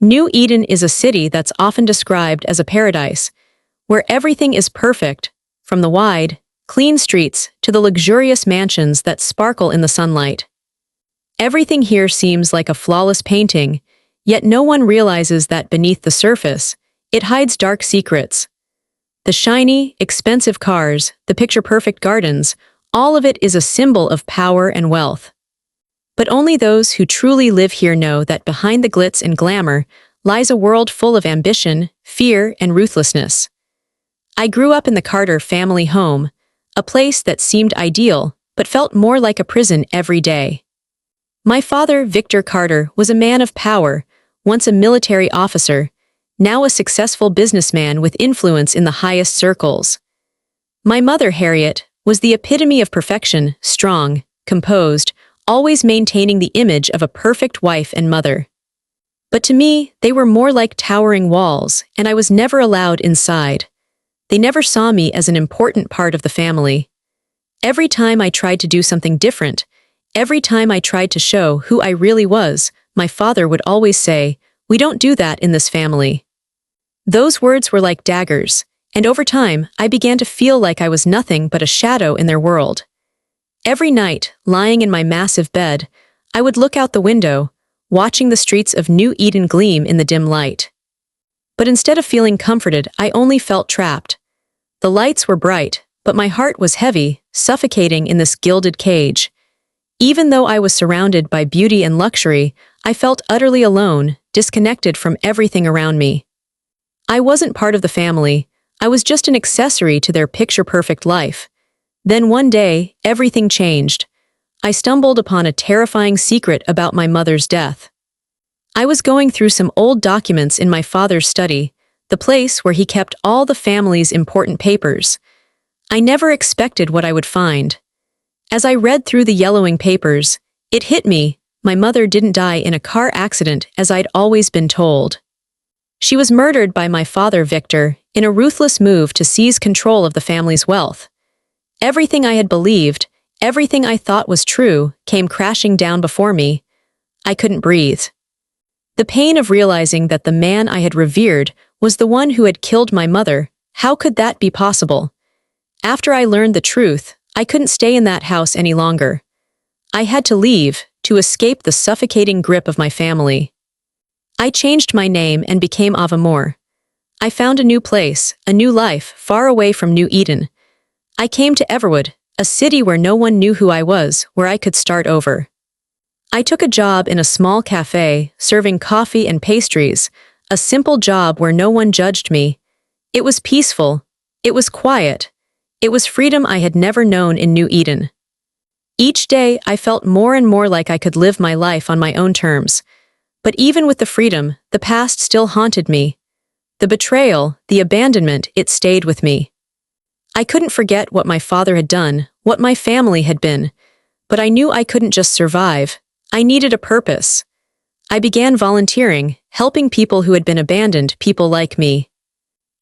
New Eden is a city that's often described as a paradise, where everything is perfect, from the wide, clean streets to the luxurious mansions that sparkle in the sunlight. Everything here seems like a flawless painting, yet no one realizes that beneath the surface, it hides dark secrets. The shiny, expensive cars, the picture-perfect gardens, all of it is a symbol of power and wealth. But only those who truly live here know that behind the glitz and glamour lies a world full of ambition, fear, and ruthlessness. I grew up in the Carter family home, a place that seemed ideal but felt more like a prison every day. My father, Victor Carter, was a man of power, once a military officer, now a successful businessman with influence in the highest circles. My mother, Harriet, was the epitome of perfection, strong, composed, always maintaining the image of a perfect wife and mother. But to me, they were more like towering walls, and I was never allowed inside. They never saw me as an important part of the family. Every time I tried to do something different, every time I tried to show who I really was, my father would always say, "We don't do that in this family." Those words were like daggers, and over time, I began to feel like I was nothing but a shadow in their world. Every night, lying in my massive bed, I would look out the window, watching the streets of New Eden gleam in the dim light. But instead of feeling comforted, I only felt trapped. The lights were bright, but my heart was heavy, suffocating in this gilded cage. Even though I was surrounded by beauty and luxury, I felt utterly alone, disconnected from everything around me. I wasn't part of the family, I was just an accessory to their picture-perfect life. Then one day, everything changed. I stumbled upon a terrifying secret about my mother's death. I was going through some old documents in my father's study, the place where he kept all the family's important papers. I never expected what I would find. As I read through the yellowing papers, it hit me, my mother didn't die in a car accident as I'd always been told. She was murdered by my father, Victor, in a ruthless move to seize control of the family's wealth. Everything I had believed, everything I thought was true, came crashing down before me. I couldn't breathe. The pain of realizing that the man I had revered was the one who had killed my mother, how could that be possible? After I learned the truth, I couldn't stay in that house any longer. I had to leave, to escape the suffocating grip of my family. I changed my name and became Ava Moore. I found a new place, a new life, far away from New Eden. I came to Everwood, a city where no one knew who I was, where I could start over. I took a job in a small cafe, serving coffee and pastries, a simple job where no one judged me. It was peaceful. It was quiet. It was freedom I had never known in New Eden. Each day, I felt more and more like I could live my life on my own terms. But even with the freedom, the past still haunted me. The betrayal, the abandonment, it stayed with me. I couldn't forget what my father had done, what my family had been, but I knew I couldn't just survive. I needed a purpose. I began volunteering, helping people who had been abandoned, people like me.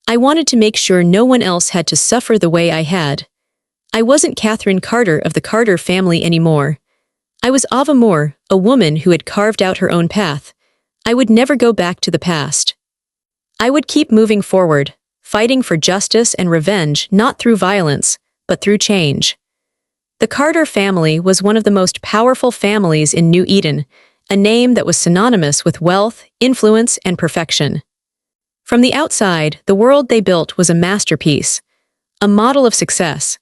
I wanted to make sure no one else had to suffer the way I had. I wasn't Catherine Carter of the Carter family anymore. I was Ava Moore, a woman who had carved out her own path. I would never go back to the past. I would keep moving forward, fighting for justice and revenge not through violence, but through change. The Carter family was one of the most powerful families in New Eden, a name that was synonymous with wealth, influence, and perfection. From the outside, the world they built was a masterpiece, a model of success.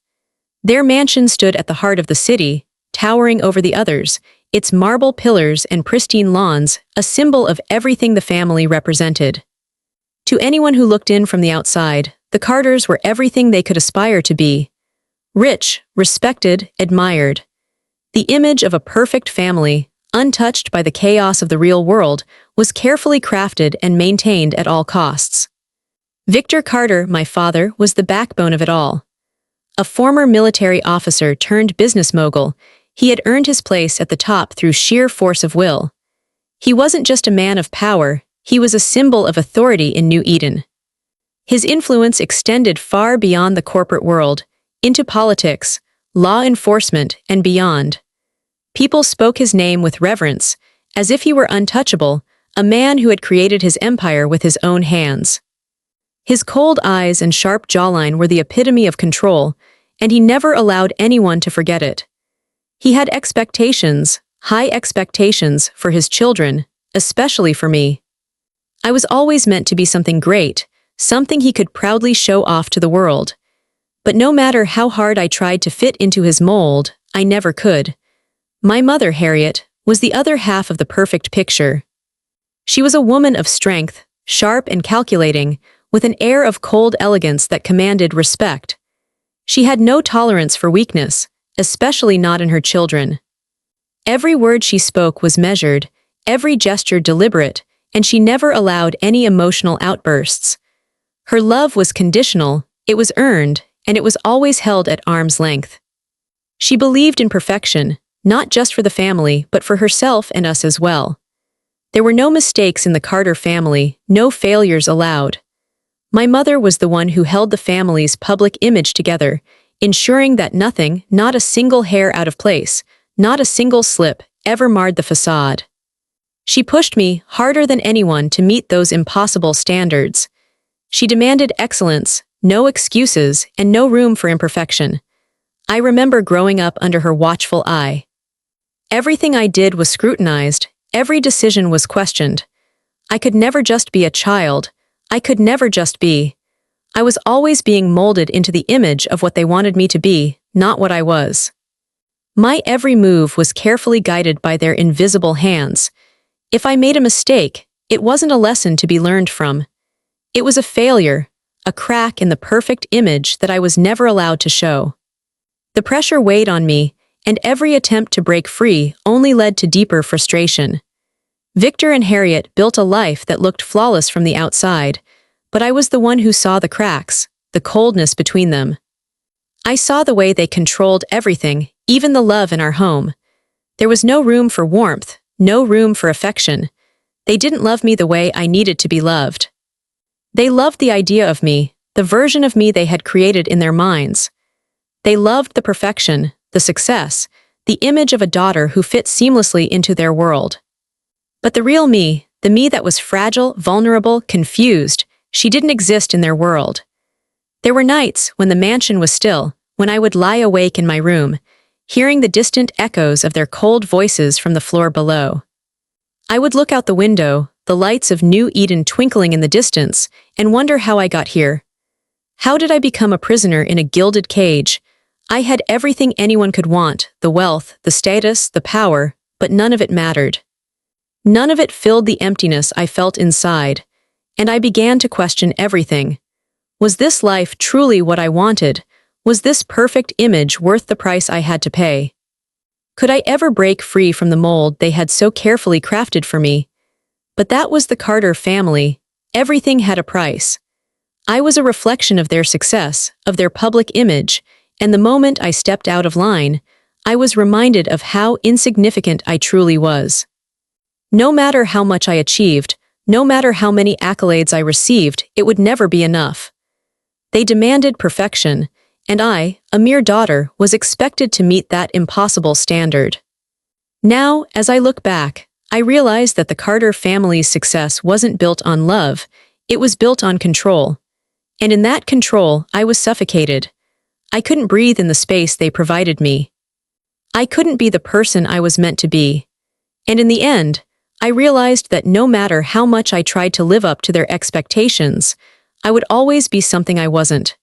Their mansion stood at the heart of the city, towering over the others, its marble pillars and pristine lawns, a symbol of everything the family represented. To anyone who looked in from the outside, the Carters were everything they could aspire to be. Rich, respected, admired. The image of a perfect family, untouched by the chaos of the real world, was carefully crafted and maintained at all costs. Victor Carter, my father, was the backbone of it all. A former military officer turned business mogul, he had earned his place at the top through sheer force of will. He wasn't just a man of power, he was a symbol of authority in New Eden. His influence extended far beyond the corporate world, into politics, law enforcement, and beyond. People spoke his name with reverence, as if he were untouchable, a man who had created his empire with his own hands. His cold eyes and sharp jawline were the epitome of control, and he never allowed anyone to forget it. He had expectations, high expectations, for his children, especially for me. I was always meant to be something great, something he could proudly show off to the world. But no matter how hard I tried to fit into his mold, I never could. My mother, Harriet, was the other half of the perfect picture. She was a woman of strength, sharp and calculating, with an air of cold elegance that commanded respect. She had no tolerance for weakness, especially not in her children. Every word she spoke was measured, every gesture deliberate, and she never allowed any emotional outbursts. Her love was conditional, it was earned, and it was always held at arm's length. She believed in perfection, not just for the family, but for herself and us as well. There were no mistakes in the Carter family, no failures allowed. My mother was the one who held the family's public image together, ensuring that nothing, not a single hair out of place, not a single slip, ever marred the facade. She pushed me harder than anyone to meet those impossible standards. She demanded excellence, no excuses, and no room for imperfection. I remember growing up under her watchful eye. Everything I did was scrutinized, every decision was questioned. I could never just be a child. I could never just be. I was always being molded into the image of what they wanted me to be, not what I was. My every move was carefully guided by their invisible hands. If I made a mistake, it wasn't a lesson to be learned from. It was a failure, a crack in the perfect image that I was never allowed to show. The pressure weighed on me, and every attempt to break free only led to deeper frustration. Victor and Harriet built a life that looked flawless from the outside, but I was the one who saw the cracks, the coldness between them. I saw the way they controlled everything, even the love in our home. There was no room for warmth, no room for affection. They didn't love me the way I needed to be loved. They loved the idea of me, the version of me they had created in their minds. They loved the perfection, the success, the image of a daughter who fit seamlessly into their world. But the real me, the me that was fragile, vulnerable, confused, she didn't exist in their world. There were nights when the mansion was still, when I would lie awake in my room, hearing the distant echoes of their cold voices from the floor below. I would look out the window, the lights of New Eden twinkling in the distance, and wonder how I got here. How did I become a prisoner in a gilded cage? I had everything anyone could want, the wealth, the status, the power, but none of it mattered. None of it filled the emptiness I felt inside, and I began to question everything. Was this life truly what I wanted? Was this perfect image worth the price I had to pay? Could I ever break free from the mold they had so carefully crafted for me? But that was the Carter family. Everything had a price. I was a reflection of their success, of their public image, and the moment I stepped out of line, I was reminded of how insignificant I truly was. No matter how much I achieved, no matter how many accolades I received, it would never be enough. They demanded perfection, and I, a mere daughter, was expected to meet that impossible standard. Now, as I look back, I realize that the Carter family's success wasn't built on love, it was built on control. And in that control, I was suffocated. I couldn't breathe in the space they provided me. I couldn't be the person I was meant to be. And in the end, I realized that no matter how much I tried to live up to their expectations, I would always be something I wasn't.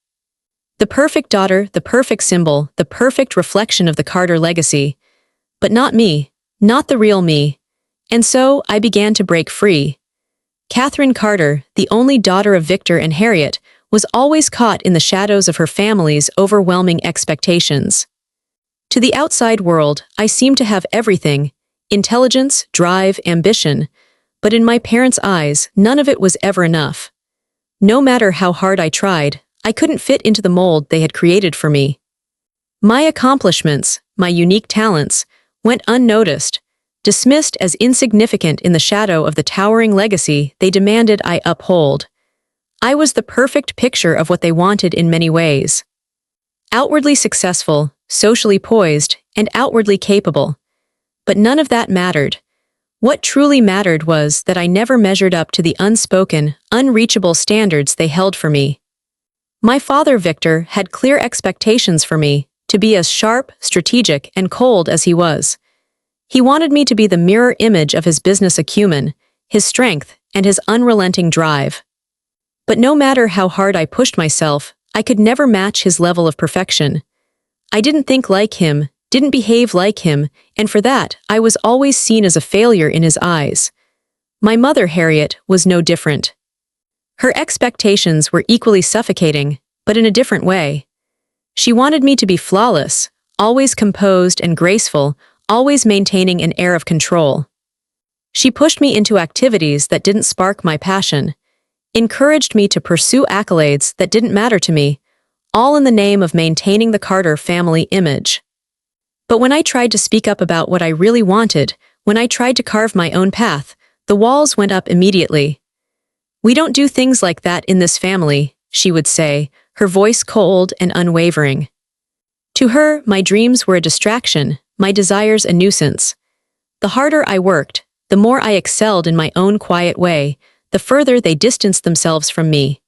The perfect daughter, the perfect symbol, the perfect reflection of the Carter legacy. But not me, not the real me. And so, I began to break free. Catherine Carter, the only daughter of Victor and Harriet, was always caught in the shadows of her family's overwhelming expectations. To the outside world, I seemed to have everything: intelligence, drive, ambition. But in my parents' eyes, none of it was ever enough. No matter how hard I tried, I couldn't fit into the mold they had created for me. My accomplishments, my unique talents, went unnoticed, dismissed as insignificant in the shadow of the towering legacy they demanded I uphold. I was the perfect picture of what they wanted in many ways. Outwardly successful, socially poised, and outwardly capable. But none of that mattered. What truly mattered was that I never measured up to the unspoken, unreachable standards they held for me. My father, Victor, had clear expectations for me, to be as sharp, strategic, and cold as he was. He wanted me to be the mirror image of his business acumen, his strength, and his unrelenting drive. But no matter how hard I pushed myself, I could never match his level of perfection. I didn't think like him, didn't behave like him, and for that, I was always seen as a failure in his eyes. My mother, Harriet, was no different. Her expectations were equally suffocating, but in a different way. She wanted me to be flawless, always composed and graceful, always maintaining an air of control. She pushed me into activities that didn't spark my passion, encouraged me to pursue accolades that didn't matter to me, all in the name of maintaining the Carter family image. But when I tried to speak up about what I really wanted, when I tried to carve my own path, the walls went up immediately. "We don't do things like that in this family," she would say, her voice cold and unwavering. To her, my dreams were a distraction, my desires a nuisance. The harder I worked, the more I excelled in my own quiet way, the further they distanced themselves from me.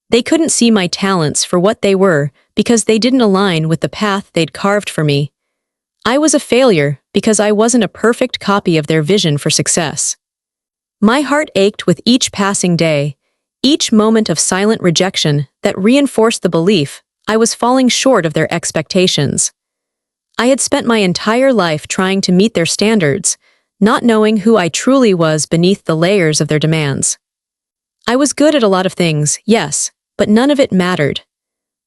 They couldn't see my talents for what they were because they didn't align with the path they'd carved for me. I was a failure because I wasn't a perfect copy of their vision for success. My heart ached with each passing day, each moment of silent rejection that reinforced the belief I was falling short of their expectations. I had spent my entire life trying to meet their standards, not knowing who I truly was beneath the layers of their demands. I was good at a lot of things, yes, but none of it mattered.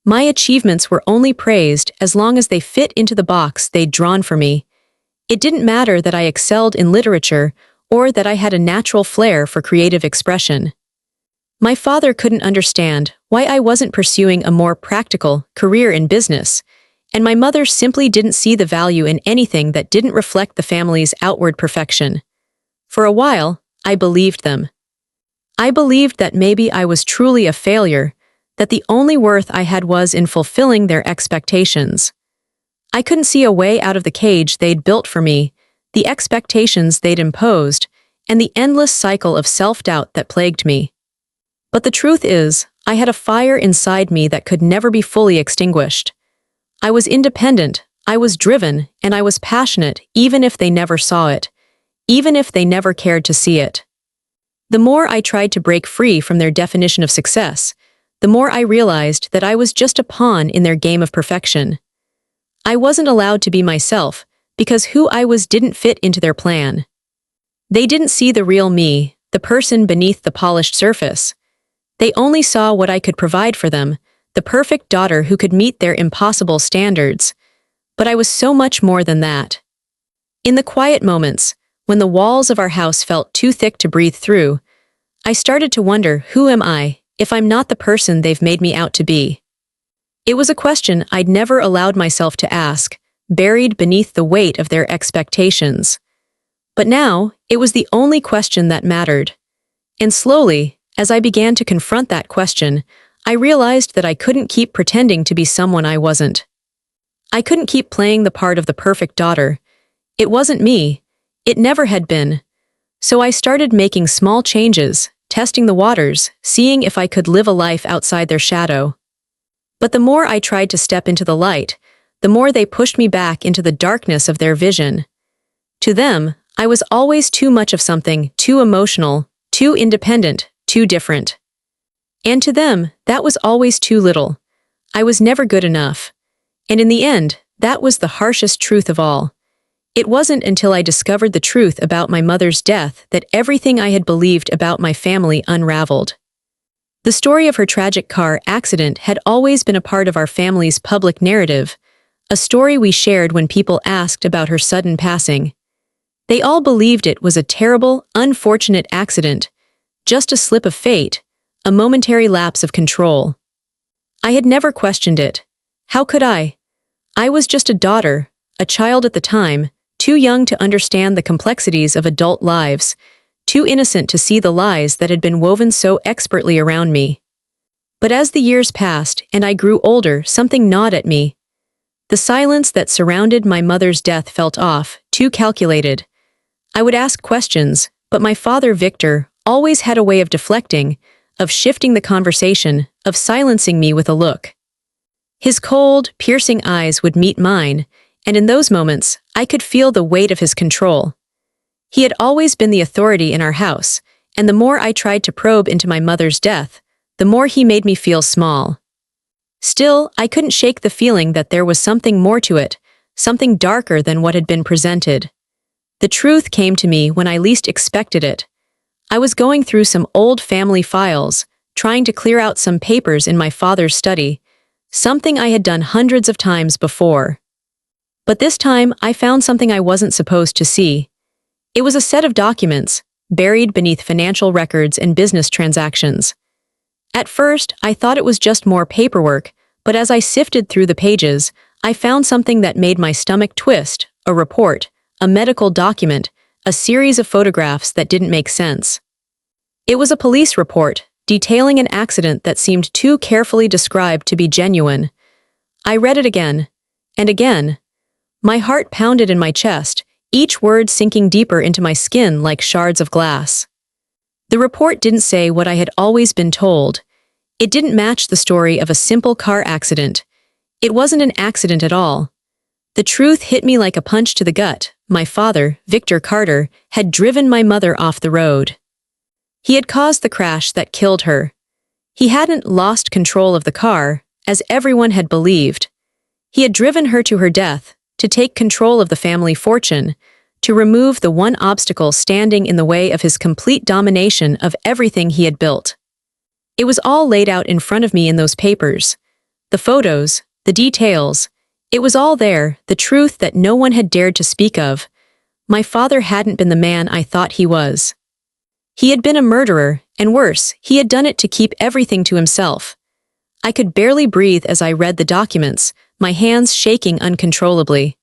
My achievements were only praised as long as they fit into the box they'd drawn for me. It didn't matter that I excelled in literature or that I had a natural flair for creative expression. My father couldn't understand why I wasn't pursuing a more practical career in business, and my mother simply didn't see the value in anything that didn't reflect the family's outward perfection. For a while, I believed them. I believed that maybe I was truly a failure, that the only worth I had was in fulfilling their expectations. I couldn't see a way out of the cage they'd built for me, the expectations they'd imposed, and the endless cycle of self-doubt that plagued me. But the truth is, I had a fire inside me that could never be fully extinguished. I was independent, I was driven, and I was passionate even if they never saw it, even if they never cared to see it. The more I tried to break free from their definition of success, the more I realized that I was just a pawn in their game of perfection. I wasn't allowed to be myself because who I was didn't fit into their plan. They didn't see the real me, the person beneath the polished surface. They only saw what I could provide for them, the perfect daughter who could meet their impossible standards. But I was so much more than that. In the quiet moments, when the walls of our house felt too thick to breathe through, I started to wonder, who am I, if I'm not the person they've made me out to be? It was a question I'd never allowed myself to ask, buried beneath the weight of their expectations. But now, it was the only question that mattered. And slowly, as I began to confront that question, I realized that I couldn't keep pretending to be someone I wasn't. I couldn't keep playing the part of the perfect daughter. It wasn't me. It never had been. So I started making small changes, testing the waters, seeing if I could live a life outside their shadow. But the more I tried to step into the light, the more they pushed me back into the darkness of their vision. To them, I was always too much of something, too emotional, too independent, too different. And to them, that was always too little. I was never good enough. And in the end, that was the harshest truth of all. It wasn't until I discovered the truth about my mother's death that everything I had believed about my family unraveled. The story of her tragic car accident had always been a part of our family's public narrative, a story we shared when people asked about her sudden passing. They all believed it was a terrible, unfortunate accident, just a slip of fate, a momentary lapse of control. I had never questioned it. How could I? I was just a daughter, a child at the time, too young to understand the complexities of adult lives, too innocent to see the lies that had been woven so expertly around me. But as the years passed and I grew older, something gnawed at me. The silence that surrounded my mother's death felt off, too calculated. I would ask questions, but my father, Victor, always had a way of deflecting, of shifting the conversation, of silencing me with a look. His cold, piercing eyes would meet mine, and in those moments, I could feel the weight of his control. He had always been the authority in our house, and the more I tried to probe into my mother's death, the more he made me feel small. Still, I couldn't shake the feeling that there was something more to it, something darker than what had been presented. The truth came to me when I least expected it. I was going through some old family files, trying to clear out some papers in my father's study, something I had done hundreds of times before. But this time, I found something I wasn't supposed to see. It was a set of documents, buried beneath financial records and business transactions. At first, I thought it was just more paperwork, but as I sifted through the pages, I found something that made my stomach twist: a report, a medical document, a series of photographs that didn't make sense. It was a police report, detailing an accident that seemed too carefully described to be genuine. I read it again, and again. My heart pounded in my chest, each word sinking deeper into my skin like shards of glass. The report didn't say what I had always been told. It didn't match the story of a simple car accident. It wasn't an accident at all. The truth hit me like a punch to the gut. My father, Victor Carter, had driven my mother off the road. He had caused the crash that killed her. He hadn't lost control of the car, as everyone had believed. He had driven her to her death, to take control of the family fortune, to remove the one obstacle standing in the way of his complete domination of everything he had built. It was all laid out in front of me in those papers. The photos, the details, it was all there, the truth that no one had dared to speak of. My father hadn't been the man I thought he was. He had been a murderer, and worse, he had done it to keep everything to himself. I could barely breathe as I read the documents, my hands shaking uncontrollably.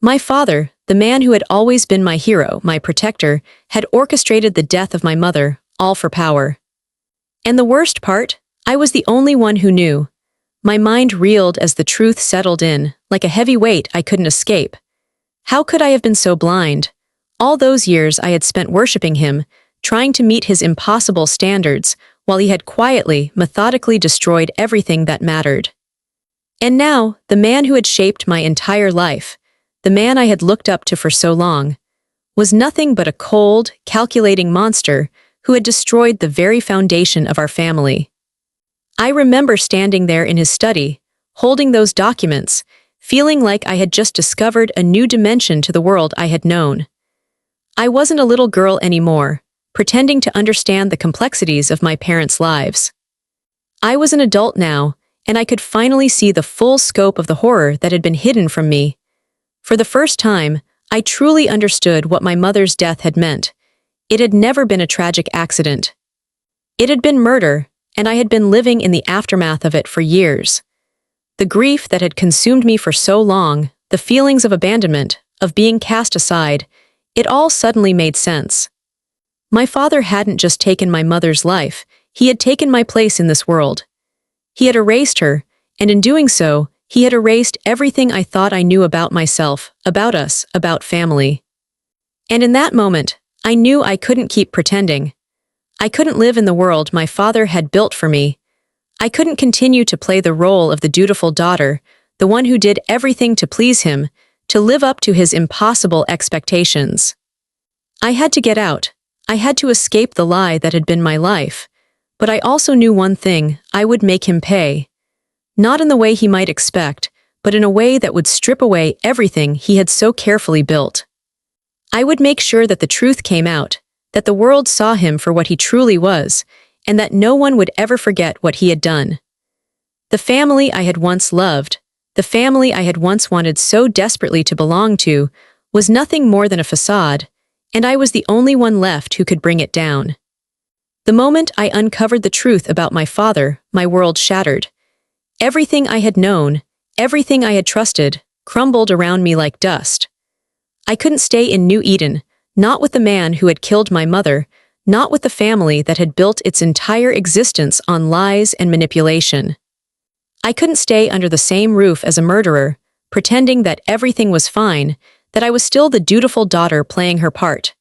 My father, the man who had always been my hero, my protector, had orchestrated the death of my mother, all for power. And the worst part, I was the only one who knew. My mind reeled as the truth settled in, like a heavy weight I couldn't escape. How could I have been so blind? All those years I had spent worshipping him, trying to meet his impossible standards, while he had quietly, methodically destroyed everything that mattered. And now, the man who had shaped my entire life, the man I had looked up to for so long, was nothing but a cold, calculating monster who had destroyed the very foundation of our family. I remember standing there in his study, holding those documents, feeling like I had just discovered a new dimension to the world I had known. I wasn't a little girl anymore, pretending to understand the complexities of my parents' lives. I was an adult now, and I could finally see the full scope of the horror that had been hidden from me. For the first time, I truly understood what my mother's death had meant. It had never been a tragic accident. It had been murder, and I had been living in the aftermath of it for years. The grief that had consumed me for so long, the feelings of abandonment, of being cast aside, it all suddenly made sense. My father hadn't just taken my mother's life, he had taken my place in this world. He had erased her, and in doing so, he had erased everything I thought I knew about myself, about us, about family. And in that moment, I knew I couldn't keep pretending. I couldn't live in the world my father had built for me. I couldn't continue to play the role of the dutiful daughter, the one who did everything to please him, to live up to his impossible expectations. I had to get out. I had to escape the lie that had been my life. But I also knew one thing: I would make him pay. Not in the way he might expect, but in a way that would strip away everything he had so carefully built. I would make sure that the truth came out, that the world saw him for what he truly was, and that no one would ever forget what he had done. The family I had once loved, the family I had once wanted so desperately to belong to, was nothing more than a facade, and I was the only one left who could bring it down. The moment I uncovered the truth about my father, my world shattered. Everything I had known, everything I had trusted, crumbled around me like dust. I couldn't stay in New Eden, not with the man who had killed my mother, not with the family that had built its entire existence on lies and manipulation. I couldn't stay under the same roof as a murderer, pretending that everything was fine, that I was still the dutiful daughter playing her part.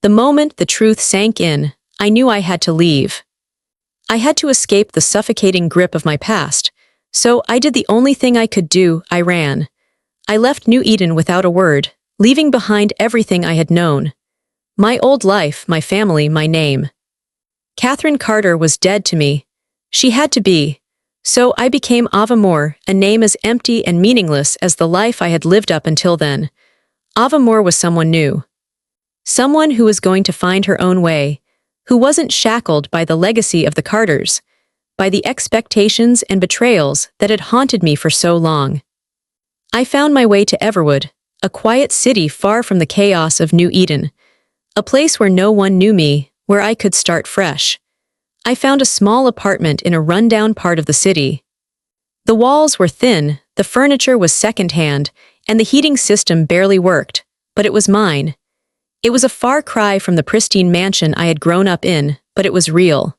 The moment the truth sank in, I knew I had to leave. I had to escape the suffocating grip of my past, so I did the only thing I could do. I ran. I left New Eden without a word, leaving behind everything I had known. My old life, my family, my name. Catherine Carter was dead to me. She had to be. So I became Ava Moore, a name as empty and meaningless as the life I had lived up until then. Ava Moore was someone new. Someone who was going to find her own way, who wasn't shackled by the legacy of the Carters, by the expectations and betrayals that had haunted me for so long. I found my way to Everwood, a quiet city far from the chaos of New Eden, a place where no one knew me, where I could start fresh. I found a small apartment in a rundown part of the city. The walls were thin, the furniture was secondhand, and the heating system barely worked, but it was mine. It was a far cry from the pristine mansion I had grown up in, but it was real.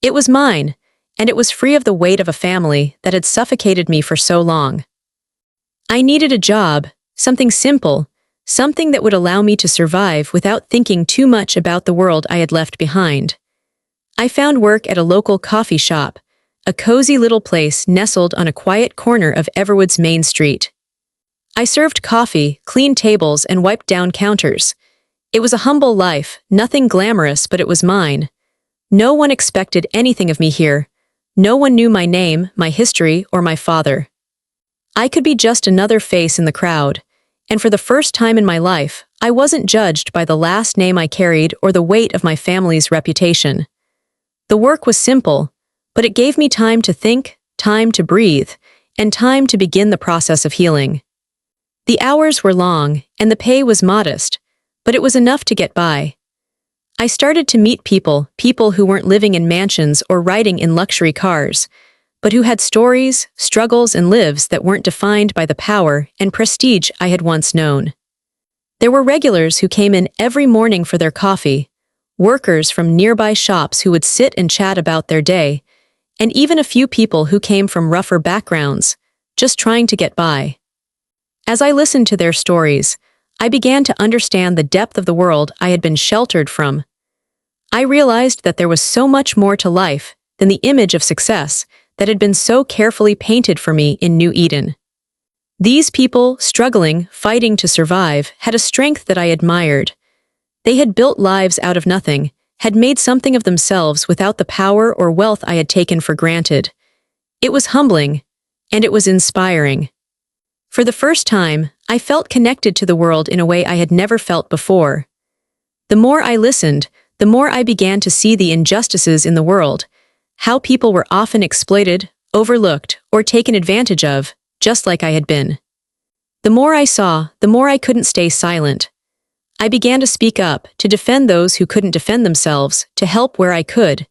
It was mine, and it was free of the weight of a family that had suffocated me for so long. I needed a job, something simple, something that would allow me to survive without thinking too much about the world I had left behind. I found work at a local coffee shop, a cozy little place nestled on a quiet corner of Everwood's main street. I served coffee, cleaned tables, and wiped down counters. It was a humble life, nothing glamorous, but it was mine. No one expected anything of me here. No one knew my name, my history, or my father. I could be just another face in the crowd, and for the first time in my life, I wasn't judged by the last name I carried or the weight of my family's reputation. The work was simple, but it gave me time to think, time to breathe, and time to begin the process of healing. The hours were long, and the pay was modest, but it was enough to get by. I started to meet people who weren't living in mansions or riding in luxury cars, but who had stories, struggles, and lives that weren't defined by the power and prestige I had once known. There were regulars who came in every morning for their coffee, workers from nearby shops who would sit and chat about their day, and even a few people who came from rougher backgrounds, just trying to get by. As I listened to their stories, I began to understand the depth of the world I had been sheltered from. I realized that there was so much more to life than the image of success that had been so carefully painted for me in New Eden. These people, struggling, fighting to survive, had a strength that I admired. They had built lives out of nothing, had made something of themselves without the power or wealth I had taken for granted. It was humbling, and it was inspiring. For the first time, I felt connected to the world in a way I had never felt before. The more I listened, the more I began to see the injustices in the world, how people were often exploited, overlooked, or taken advantage of, just like I had been. The more I saw, the more I couldn't stay silent. I began to speak up, to defend those who couldn't defend themselves, to help where I could.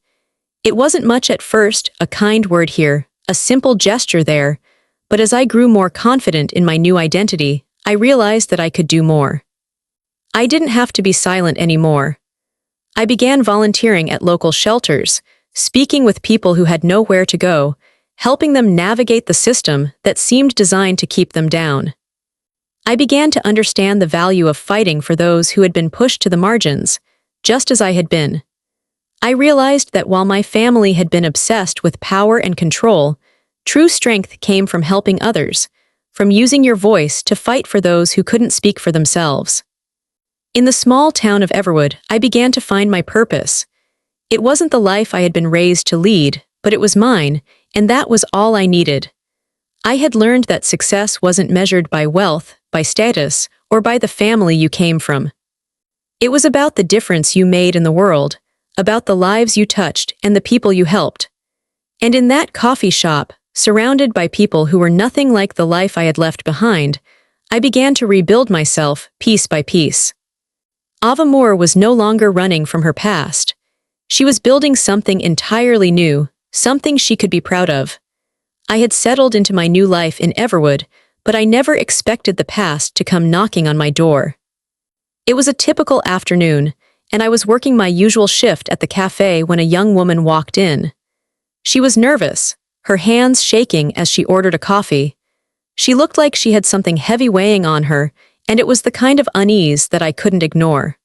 It wasn't much at first, a kind word here, a simple gesture there, but as I grew more confident in my new identity, I realized that I could do more. I didn't have to be silent anymore. I began volunteering at local shelters, speaking with people who had nowhere to go, helping them navigate the system that seemed designed to keep them down. I began to understand the value of fighting for those who had been pushed to the margins, just as I had been. I realized that while my family had been obsessed with power and control, true strength came from helping others, from using your voice to fight for those who couldn't speak for themselves. In the small town of Everwood, I began to find my purpose. It wasn't the life I had been raised to lead, but it was mine, and that was all I needed. I had learned that success wasn't measured by wealth, by status, or by the family you came from. It was about the difference you made in the world, about the lives you touched and the people you helped. And in that coffee shop, surrounded by people who were nothing like the life I had left behind, I began to rebuild myself piece by piece. Ava Moore was no longer running from her past. She was building something entirely new, something she could be proud of. I had settled into my new life in Everwood, but I never expected the past to come knocking on my door. It was a typical afternoon, and I was working my usual shift at the cafe when a young woman walked in. She was nervous, her hands shaking as she ordered a coffee. She looked like she had something heavy weighing on her, and it was the kind of unease that I couldn't ignore.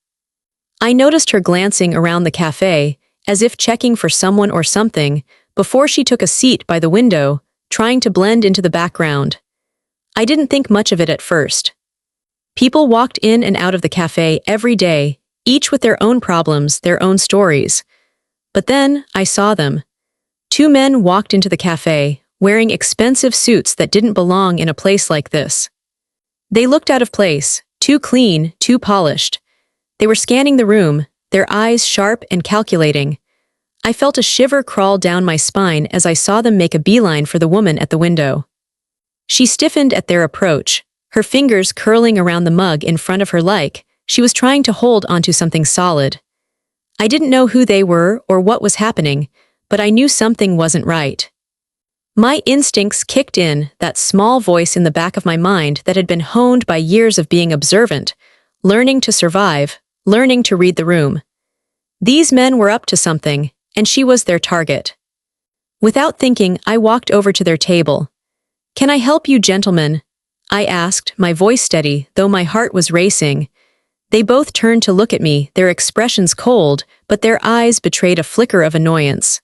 I noticed her glancing around the cafe, as if checking for someone or something, before she took a seat by the window, trying to blend into the background. I didn't think much of it at first. People walked in and out of the cafe every day, each with their own problems, their own stories. But then, I saw them. Two men walked into the cafe, wearing expensive suits that didn't belong in a place like this. They looked out of place, too clean, too polished. They were scanning the room, their eyes sharp and calculating. I felt a shiver crawl down my spine as I saw them make a beeline for the woman at the window. She stiffened at their approach, her fingers curling around the mug in front of her like she was trying to hold onto something solid. I didn't know who they were or what was happening, but I knew something wasn't right. My instincts kicked in, that small voice in the back of my mind that had been honed by years of being observant, learning to survive, learning to read the room. These men were up to something, and she was their target. Without thinking, I walked over to their table. "Can I help you, gentlemen?" I asked, my voice steady, though my heart was racing. They both turned to look at me, their expressions cold, but their eyes betrayed a flicker of annoyance.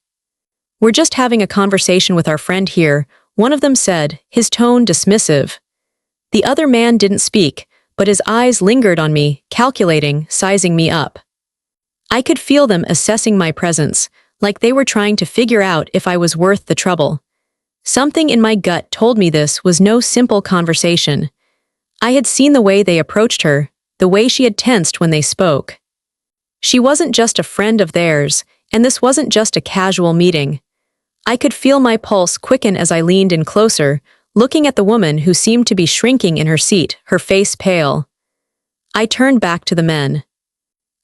"We're just having a conversation with our friend here," one of them said, his tone dismissive. The other man didn't speak, but his eyes lingered on me, calculating, sizing me up. I could feel them assessing my presence, like they were trying to figure out if I was worth the trouble. Something in my gut told me this was no simple conversation. I had seen the way they approached her, the way she had tensed when they spoke. She wasn't just a friend of theirs, and this wasn't just a casual meeting. I could feel my pulse quicken as I leaned in closer, looking at the woman who seemed to be shrinking in her seat, her face pale. I turned back to the men.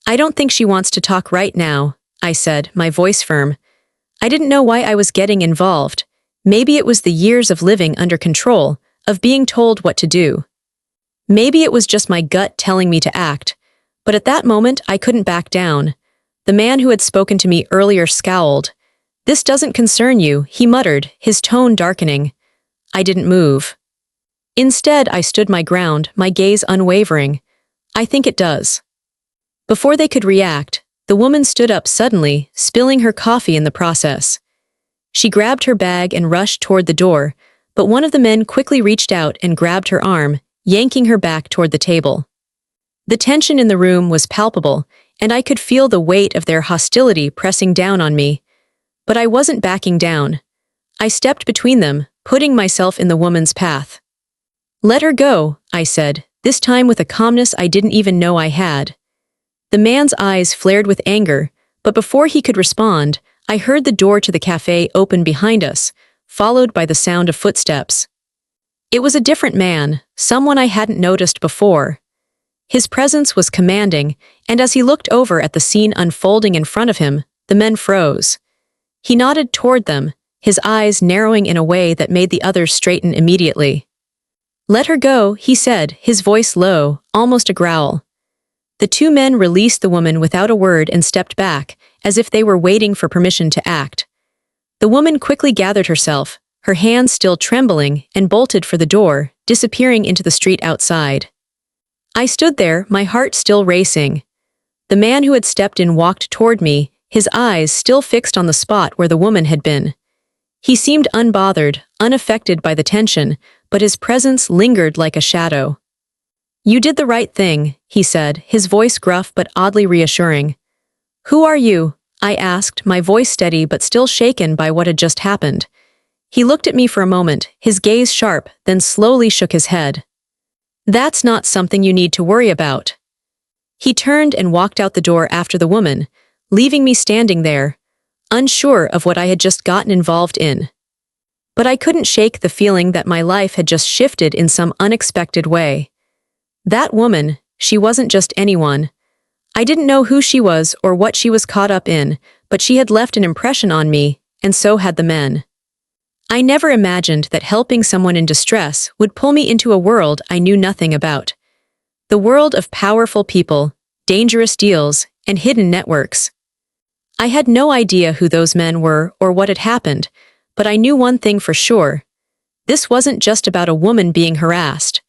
"I don't think she wants to talk right now," I said, my voice firm. I didn't know why I was getting involved. Maybe it was the years of living under control, of being told what to do. Maybe it was just my gut telling me to act, but at that moment I couldn't back down. The man who had spoken to me earlier scowled. "This doesn't concern you," he muttered, his tone darkening. I didn't move. Instead, I stood my ground, my gaze unwavering. "I think it does." Before they could react, the woman stood up suddenly, spilling her coffee in the process. She grabbed her bag and rushed toward the door, but one of the men quickly reached out and grabbed her arm, yanking her back toward the table. The tension in the room was palpable, and I could feel the weight of their hostility pressing down on me. But I wasn't backing down. I stepped between them, putting myself in the woman's path. "Let her go," I said, this time with a calmness I didn't even know I had. The man's eyes flared with anger, but before he could respond, I heard the door to the cafe open behind us, followed by the sound of footsteps. It was a different man, someone I hadn't noticed before. His presence was commanding, and as he looked over at the scene unfolding in front of him, the men froze. He nodded toward them, his eyes narrowing in a way that made the others straighten immediately. "Let her go," he said, his voice low, almost a growl. The two men released the woman without a word and stepped back, as if they were waiting for permission to act. The woman quickly gathered herself, her hands still trembling, and bolted for the door, disappearing into the street outside. I stood there, my heart still racing. The man who had stepped in walked toward me, his eyes still fixed on the spot where the woman had been. He seemed unbothered, unaffected by the tension, but his presence lingered like a shadow. "You did the right thing," he said, his voice gruff but oddly reassuring. "Who are you?" I asked, my voice steady but still shaken by what had just happened. He looked at me for a moment, his gaze sharp, then slowly shook his head. "That's not something you need to worry about." He turned and walked out the door after the woman, leaving me standing there, unsure of what I had just gotten involved in. But I couldn't shake the feeling that my life had just shifted in some unexpected way. That woman, she wasn't just anyone. I didn't know who she was or what she was caught up in, but she had left an impression on me, and so had the men. I never imagined that helping someone in distress would pull me into a world I knew nothing about. The world of powerful people, dangerous deals, and hidden networks. I had no idea who those men were or what had happened, but I knew one thing for sure. This wasn't just about a woman being harassed.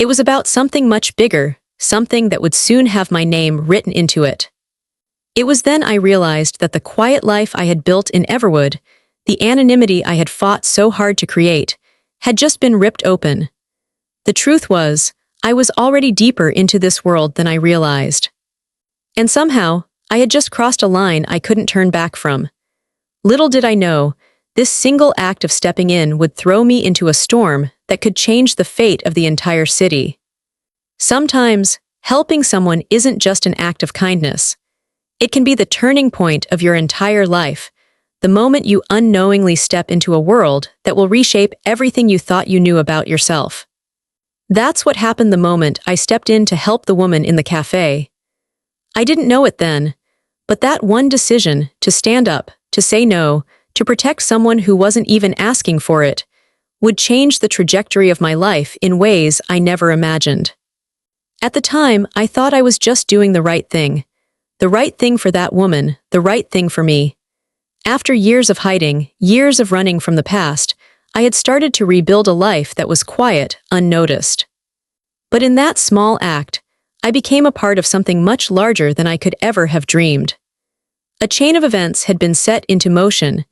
It was about something much bigger, something that would soon have my name written into it. It was then I realized that the quiet life I had built in Everwood, the anonymity I had fought so hard to create, had just been ripped open. The truth was, I was already deeper into this world than I realized. And somehow, I had just crossed a line I couldn't turn back from. Little did I know, this single act of stepping in would throw me into a storm that could change the fate of the entire city. Sometimes, helping someone isn't just an act of kindness. It can be the turning point of your entire life, the moment you unknowingly step into a world that will reshape everything you thought you knew about yourself. That's what happened the moment I stepped in to help the woman in the cafe. I didn't know it then, but that one decision, to stand up, to say no, to protect someone who wasn't even asking for it, would change the trajectory of my life in ways I never imagined. At the time, I thought I was just doing the right thing. The right thing for that woman, the right thing for me. After years of hiding, years of running from the past, I had started to rebuild a life that was quiet, unnoticed. But in that small act, I became a part of something much larger than I could ever have dreamed. A chain of events had been set into motion,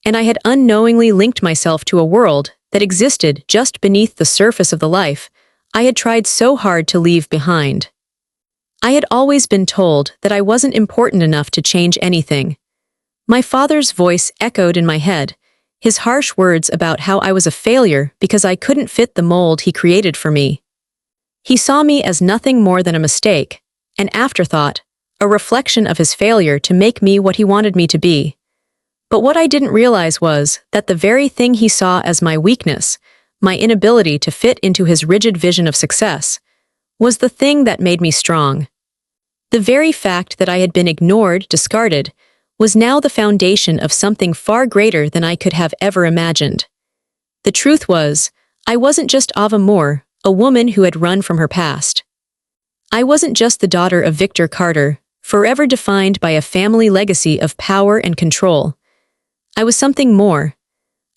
and I had unknowingly linked myself to a world that existed just beneath the surface of the life I had tried so hard to leave behind. I had always been told that I wasn't important enough to change anything. My father's voice echoed in my head, his harsh words about how I was a failure because I couldn't fit the mold he created for me. He saw me as nothing more than a mistake, an afterthought, a reflection of his failure to make me what he wanted me to be. But what I didn't realize was that the very thing he saw as my weakness, my inability to fit into his rigid vision of success, was the thing that made me strong. The very fact that I had been ignored, discarded, was now the foundation of something far greater than I could have ever imagined. The truth was, I wasn't just Ava Moore, a woman who had run from her past. I wasn't just the daughter of Victor Carter, forever defined by a family legacy of power and control. I was something more.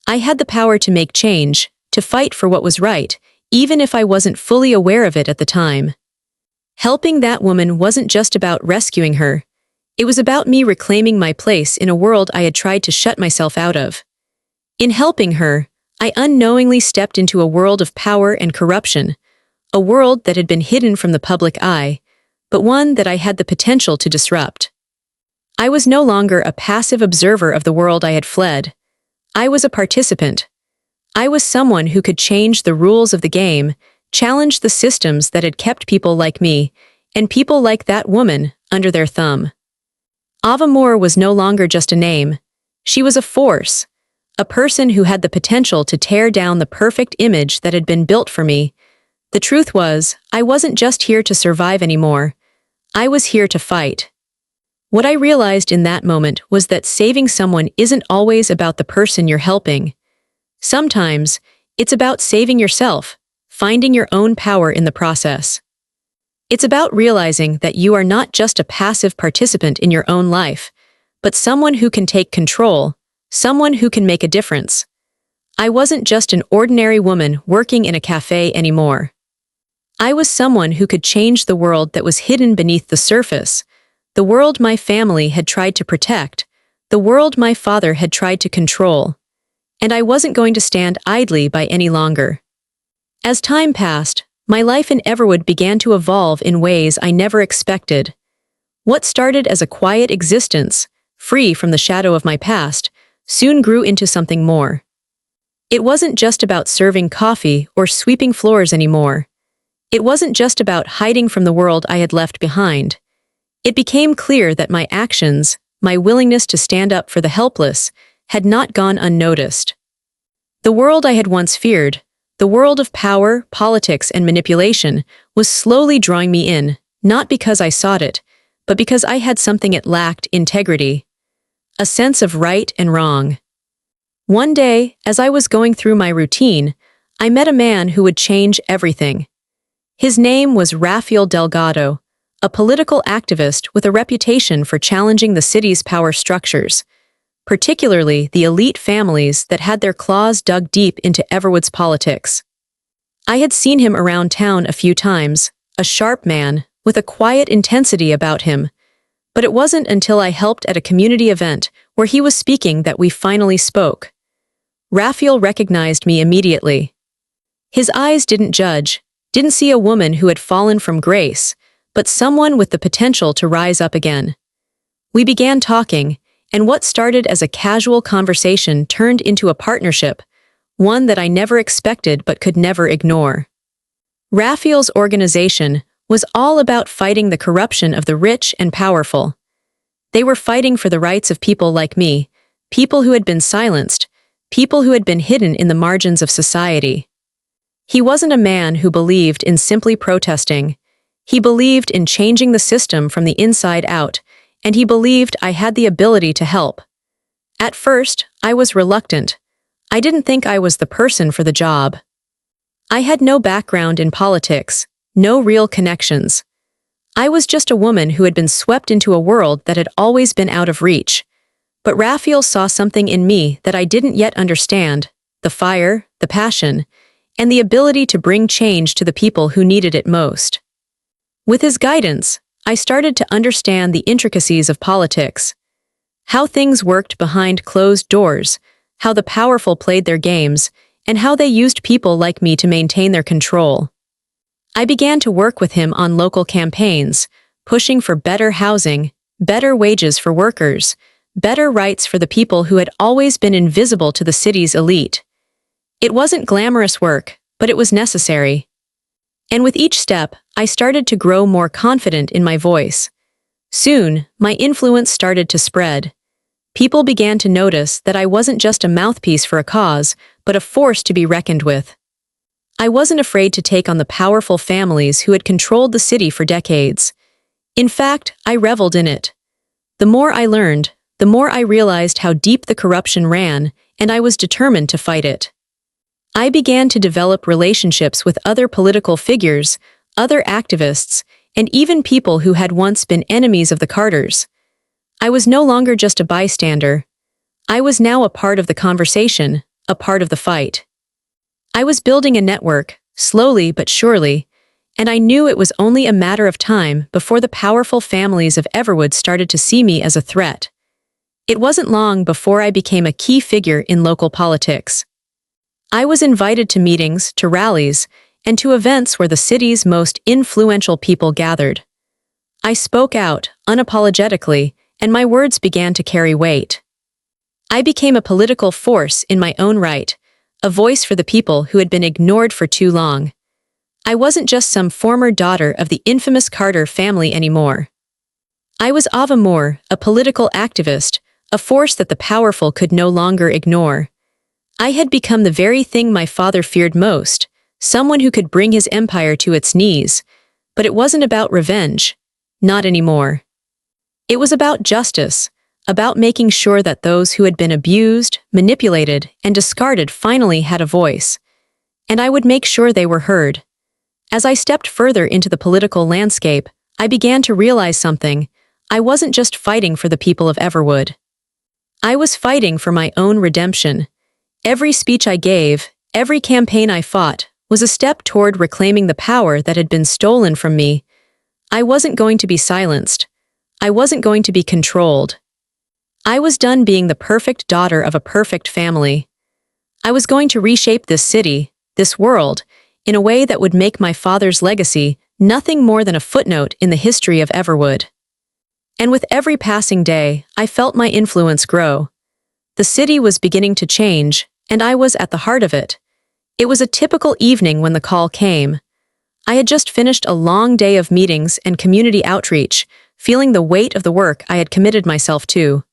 I had the power to make change, to fight for what was right, even if I wasn't fully aware of it at the time. Helping that woman wasn't just about rescuing her. It was about me reclaiming my place in a world I had tried to shut myself out of. In helping her, I unknowingly stepped into a world of power and corruption, a world that had been hidden from the public eye, but one that I had the potential to disrupt. I was no longer a passive observer of the world I had fled. I was a participant. I was someone who could change the rules of the game, challenge the systems that had kept people like me, and people like that woman, under their thumb. Ava Moore was no longer just a name. She was a force, a person who had the potential to tear down the perfect image that had been built for me. The truth was, I wasn't just here to survive anymore. I was here to fight. What I realized in that moment was that saving someone isn't always about the person you're helping. Sometimes, it's about saving yourself, finding your own power in the process. It's about realizing that you are not just a passive participant in your own life, but someone who can take control, someone who can make a difference. I wasn't just an ordinary woman working in a cafe anymore. I was someone who could change the world that was hidden beneath the surface, the world my family had tried to protect, the world my father had tried to control. And I wasn't going to stand idly by any longer. As time passed, my life in Everwood began to evolve in ways I never expected. What started as a quiet existence, free from the shadow of my past, soon grew into something more. It wasn't just about serving coffee or sweeping floors anymore. It wasn't just about hiding from the world I had left behind. It became clear that my actions, my willingness to stand up for the helpless, had not gone unnoticed. The world I had once feared, the world of power, politics, and manipulation, was slowly drawing me in, not because I sought it, but because I had something it lacked: integrity. A sense of right and wrong. One day, as I was going through my routine, I met a man who would change everything. His name was Rafael Delgado, a political activist with a reputation for challenging the city's power structures, particularly the elite families that had their claws dug deep into Everwood's politics. I had seen him around town a few times, a sharp man, with a quiet intensity about him. But it wasn't until I helped at a community event where he was speaking that we finally spoke. Raphael recognized me immediately. His eyes didn't judge, didn't see a woman who had fallen from grace, but someone with the potential to rise up again. We began talking, and what started as a casual conversation turned into a partnership, one that I never expected but could never ignore. Raphael's organization was all about fighting the corruption of the rich and powerful. They were fighting for the rights of people like me, people who had been silenced, people who had been hidden in the margins of society. He wasn't a man who believed in simply protesting. He believed in changing the system from the inside out, and he believed I had the ability to help. At first, I was reluctant. I didn't think I was the person for the job. I had no background in politics, no real connections. I was just a woman who had been swept into a world that had always been out of reach. But Raphael saw something in me that I didn't yet understand: the fire, the passion, and the ability to bring change to the people who needed it most. With his guidance, I started to understand the intricacies of politics, how things worked behind closed doors, how the powerful played their games, and how they used people like me to maintain their control. I began to work with him on local campaigns, pushing for better housing, better wages for workers, better rights for the people who had always been invisible to the city's elite. It wasn't glamorous work, but it was necessary. And with each step, I started to grow more confident in my voice. Soon, my influence started to spread. People began to notice that I wasn't just a mouthpiece for a cause, but a force to be reckoned with. I wasn't afraid to take on the powerful families who had controlled the city for decades. In fact, I reveled in it. The more I learned, the more I realized how deep the corruption ran, and I was determined to fight it. I began to develop relationships with other political figures, other activists, and even people who had once been enemies of the Carters. I was no longer just a bystander. I was now a part of the conversation, a part of the fight. I was building a network, slowly but surely, and I knew it was only a matter of time before the powerful families of Everwood started to see me as a threat. It wasn't long before I became a key figure in local politics. I was invited to meetings, to rallies, and to events where the city's most influential people gathered. I spoke out, unapologetically, and my words began to carry weight. I became a political force in my own right, a voice for the people who had been ignored for too long. I wasn't just some former daughter of the infamous Carter family anymore. I was Ava Moore, a political activist, a force that the powerful could no longer ignore. I had become the very thing my father feared most, someone who could bring his empire to its knees. But it wasn't about revenge. Not anymore. It was about justice, about making sure that those who had been abused, manipulated, and discarded finally had a voice. And I would make sure they were heard. As I stepped further into the political landscape, I began to realize something. I wasn't just fighting for the people of Everwood. I was fighting for my own redemption. Every speech I gave, every campaign I fought, was a step toward reclaiming the power that had been stolen from me. I wasn't going to be silenced. I wasn't going to be controlled. I was done being the perfect daughter of a perfect family. I was going to reshape this city, this world, in a way that would make my father's legacy nothing more than a footnote in the history of Everwood. And with every passing day, I felt my influence grow. The city was beginning to change, and I was at the heart of it. It was a typical evening when the call came. I had just finished a long day of meetings and community outreach, feeling the weight of the work I had committed myself to.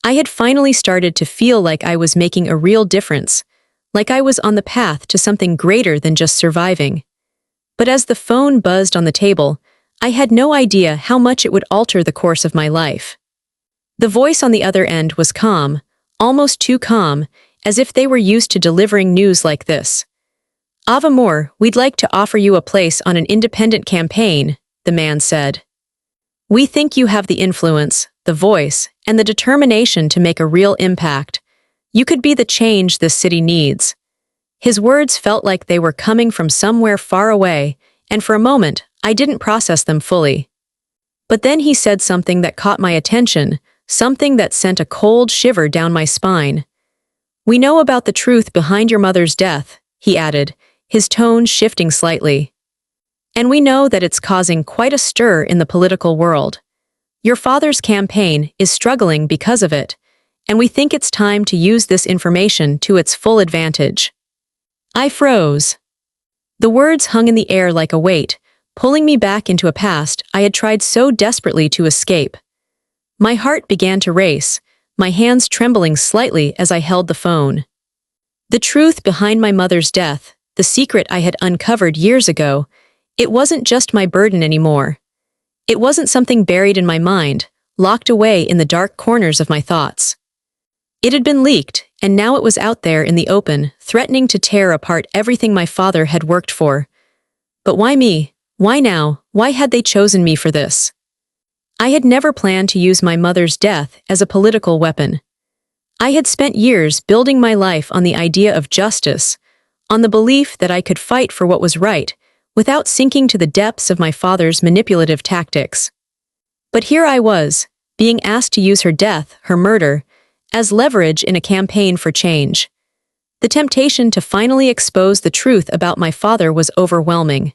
I had finally started to feel like I was making a real difference, like I was on the path to something greater than just surviving. But as the phone buzzed on the table, I had no idea how much it would alter the course of my life. The voice on the other end was calm, almost too calm, as if they were used to delivering news like this. "Ava Moore, we'd like to offer you a place on an independent campaign," the man said. "We think you have the influence, the voice, and the determination to make a real impact. You could be the change this city needs. His words felt like they were coming from somewhere far away, and for a moment, I didn't process them fully. But then he said something that caught my attention, something that sent a cold shiver down my spine. "We know about the truth behind your mother's death," he added, his tone shifting slightly. "And we know that it's causing quite a stir in the political world. Your father's campaign is struggling because of it, and we think it's time to use this information to its full advantage." I froze. The words hung in the air like a weight, pulling me back into a past I had tried so desperately to escape. My heart began to race, my hands trembling slightly as I held the phone. The truth behind my mother's death, the secret I had uncovered years ago, it wasn't just my burden anymore. It wasn't something buried in my mind, locked away in the dark corners of my thoughts. It had been leaked, and now it was out there in the open, threatening to tear apart everything my father had worked for. But why me? Why now? Why had they chosen me for this? I had never planned to use my mother's death as a political weapon. I had spent years building my life on the idea of justice, on the belief that I could fight for what was right, without sinking to the depths of my father's manipulative tactics. But here I was, being asked to use her death, her murder, as leverage in a campaign for change. The temptation to finally expose the truth about my father was overwhelming.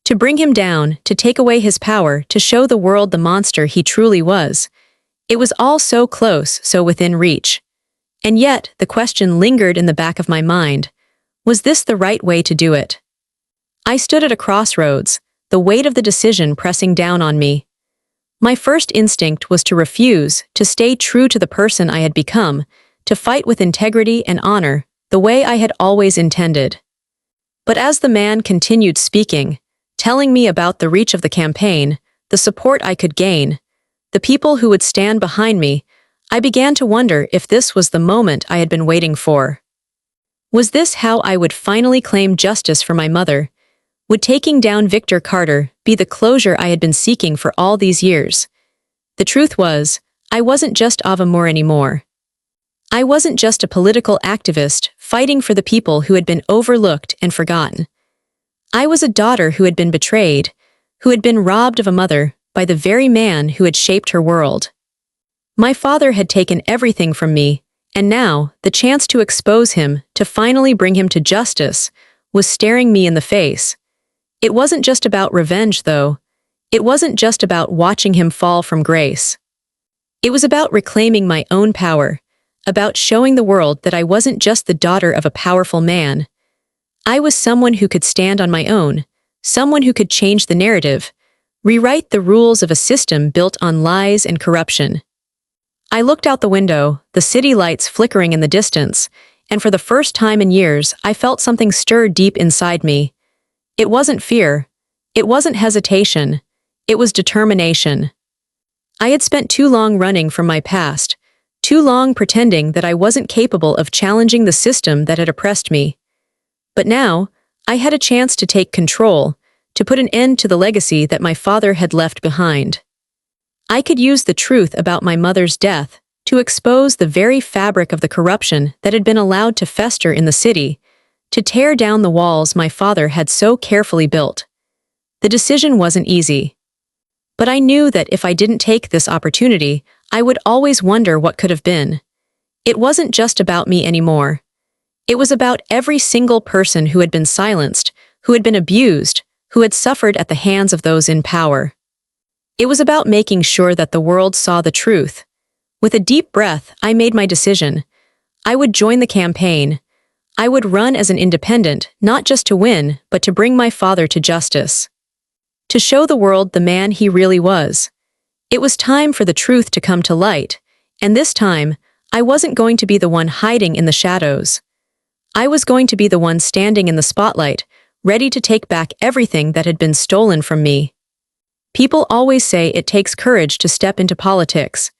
To bring him down, to take away his power, to show the world the monster he truly was. It was all so close, so within reach. And yet, the question lingered in the back of my mind. Was this the right way to do it? I stood at a crossroads, the weight of the decision pressing down on me. My first instinct was to refuse, to stay true to the person I had become, to fight with integrity and honor, the way I had always intended. But as the man continued speaking, telling me about the reach of the campaign, the support I could gain, the people who would stand behind me, I began to wonder if this was the moment I had been waiting for. Was this how I would finally claim justice for my mother? Would taking down Victor Carter be the closure I had been seeking for all these years? The truth was, I wasn't just Ava Moore anymore. I wasn't just a political activist fighting for the people who had been overlooked and forgotten. I was a daughter who had been betrayed, who had been robbed of a mother by the very man who had shaped her world. My father had taken everything from me, and now, the chance to expose him, to finally bring him to justice, was staring me in the face. It wasn't just about revenge, though. It wasn't just about watching him fall from grace. It was about reclaiming my own power, about showing the world that I wasn't just the daughter of a powerful man. I was someone who could stand on my own, someone who could change the narrative, rewrite the rules of a system built on lies and corruption. I looked out the window, the city lights flickering in the distance, and for the first time in years, I felt something stir deep inside me. It wasn't fear. It wasn't hesitation. It was determination. I had spent too long running from my past, too long pretending that I wasn't capable of challenging the system that had oppressed me. But now, I had a chance to take control, to put an end to the legacy that my father had left behind. I could use the truth about my mother's death to expose the very fabric of the corruption that had been allowed to fester in the city, to tear down the walls my father had so carefully built. The decision wasn't easy. But I knew that if I didn't take this opportunity, I would always wonder what could have been. It wasn't just about me anymore. It was about every single person who had been silenced, who had been abused, who had suffered at the hands of those in power. It was about making sure that the world saw the truth. With a deep breath, I made my decision. I would join the campaign. I would run as an independent, not just to win, but to bring my father to justice. To show the world the man he really was. It was time for the truth to come to light, and this time, I wasn't going to be the one hiding in the shadows. I was going to be the one standing in the spotlight, ready to take back everything that had been stolen from me. People always say it takes courage to step into politics.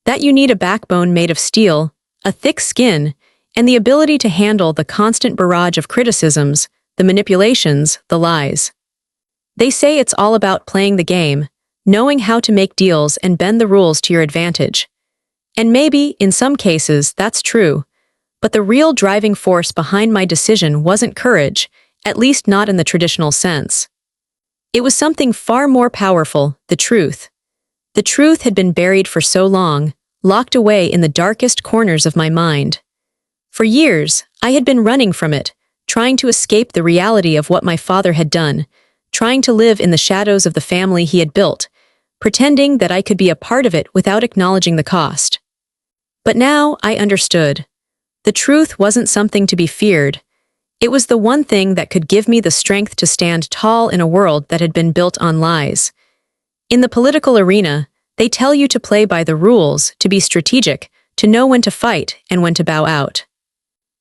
That you need a backbone made of steel, a thick skin, and the ability to handle the constant barrage of criticisms, the manipulations, the lies. They say it's all about playing the game, knowing how to make deals and bend the rules to your advantage. And maybe, in some cases, that's true. But the real driving force behind my decision wasn't courage, at least not in the traditional sense. It was something far more powerful, the truth. The truth had been buried for so long, locked away in the darkest corners of my mind. For years, I had been running from it, trying to escape the reality of what my father had done, trying to live in the shadows of the family he had built, pretending that I could be a part of it without acknowledging the cost. But now I understood. The truth wasn't something to be feared. It was the one thing that could give me the strength to stand tall in a world that had been built on lies. In the political arena, they tell you to play by the rules, to be strategic, to know when to fight and when to bow out.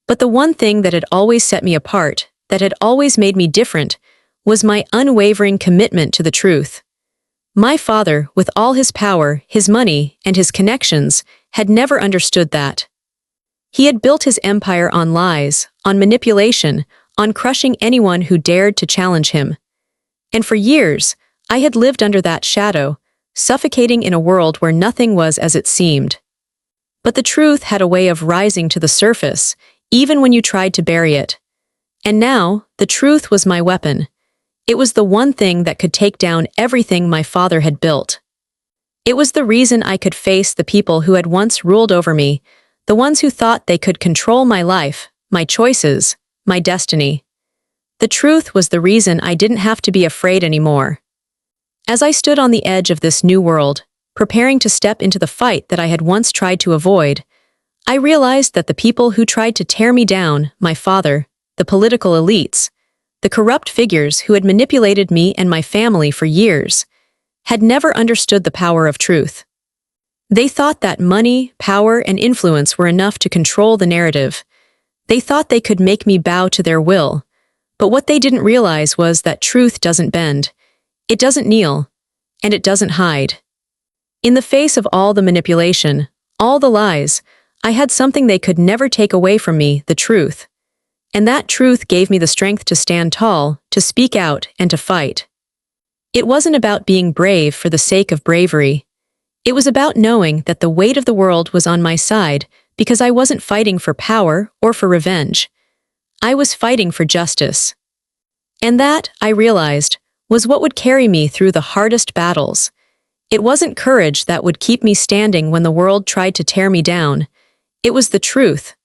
But the one thing that had always set me apart, that had always made me different, was my unwavering commitment to the truth. My father, with all his power, his money, and his connections, had never understood that. He had built his empire on lies, on manipulation, on crushing anyone who dared to challenge him. And for years, I had lived under that shadow, suffocating in a world where nothing was as it seemed. But the truth had a way of rising to the surface, even when you tried to bury it. And now, the truth was my weapon. It was the one thing that could take down everything my father had built. It was the reason I could face the people who had once ruled over me, the ones who thought they could control my life, my choices, my destiny. The truth was the reason I didn't have to be afraid anymore. As I stood on the edge of this new world, preparing to step into the fight that I had once tried to avoid, I realized that the people who tried to tear me down, my father, the political elites, the corrupt figures who had manipulated me and my family for years, had never understood the power of truth. They thought that money, power, and influence were enough to control the narrative. They thought they could make me bow to their will. But what they didn't realize was that truth doesn't bend. It doesn't kneel. And it doesn't hide. In the face of all the manipulation, all the lies, I had something they could never take away from me, the truth. And that truth gave me the strength to stand tall, to speak out, and to fight. It wasn't about being brave for the sake of bravery. It was about knowing that the weight of the world was on my side because I wasn't fighting for power or for revenge. I was fighting for justice. And that, I realized, was what would carry me through the hardest battles. It wasn't courage that would keep me standing when the world tried to tear me down. It was the truth.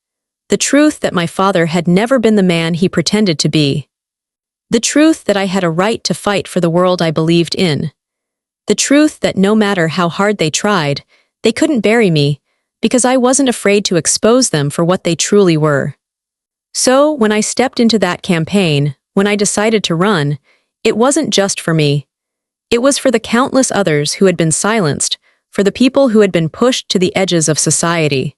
The truth that my father had never been the man he pretended to be. The truth that I had a right to fight for the world I believed in. The truth that no matter how hard they tried, they couldn't bury me, because I wasn't afraid to expose them for what they truly were. So, when I stepped into that campaign, when I decided to run, it wasn't just for me. It was for the countless others who had been silenced, for the people who had been pushed to the edges of society.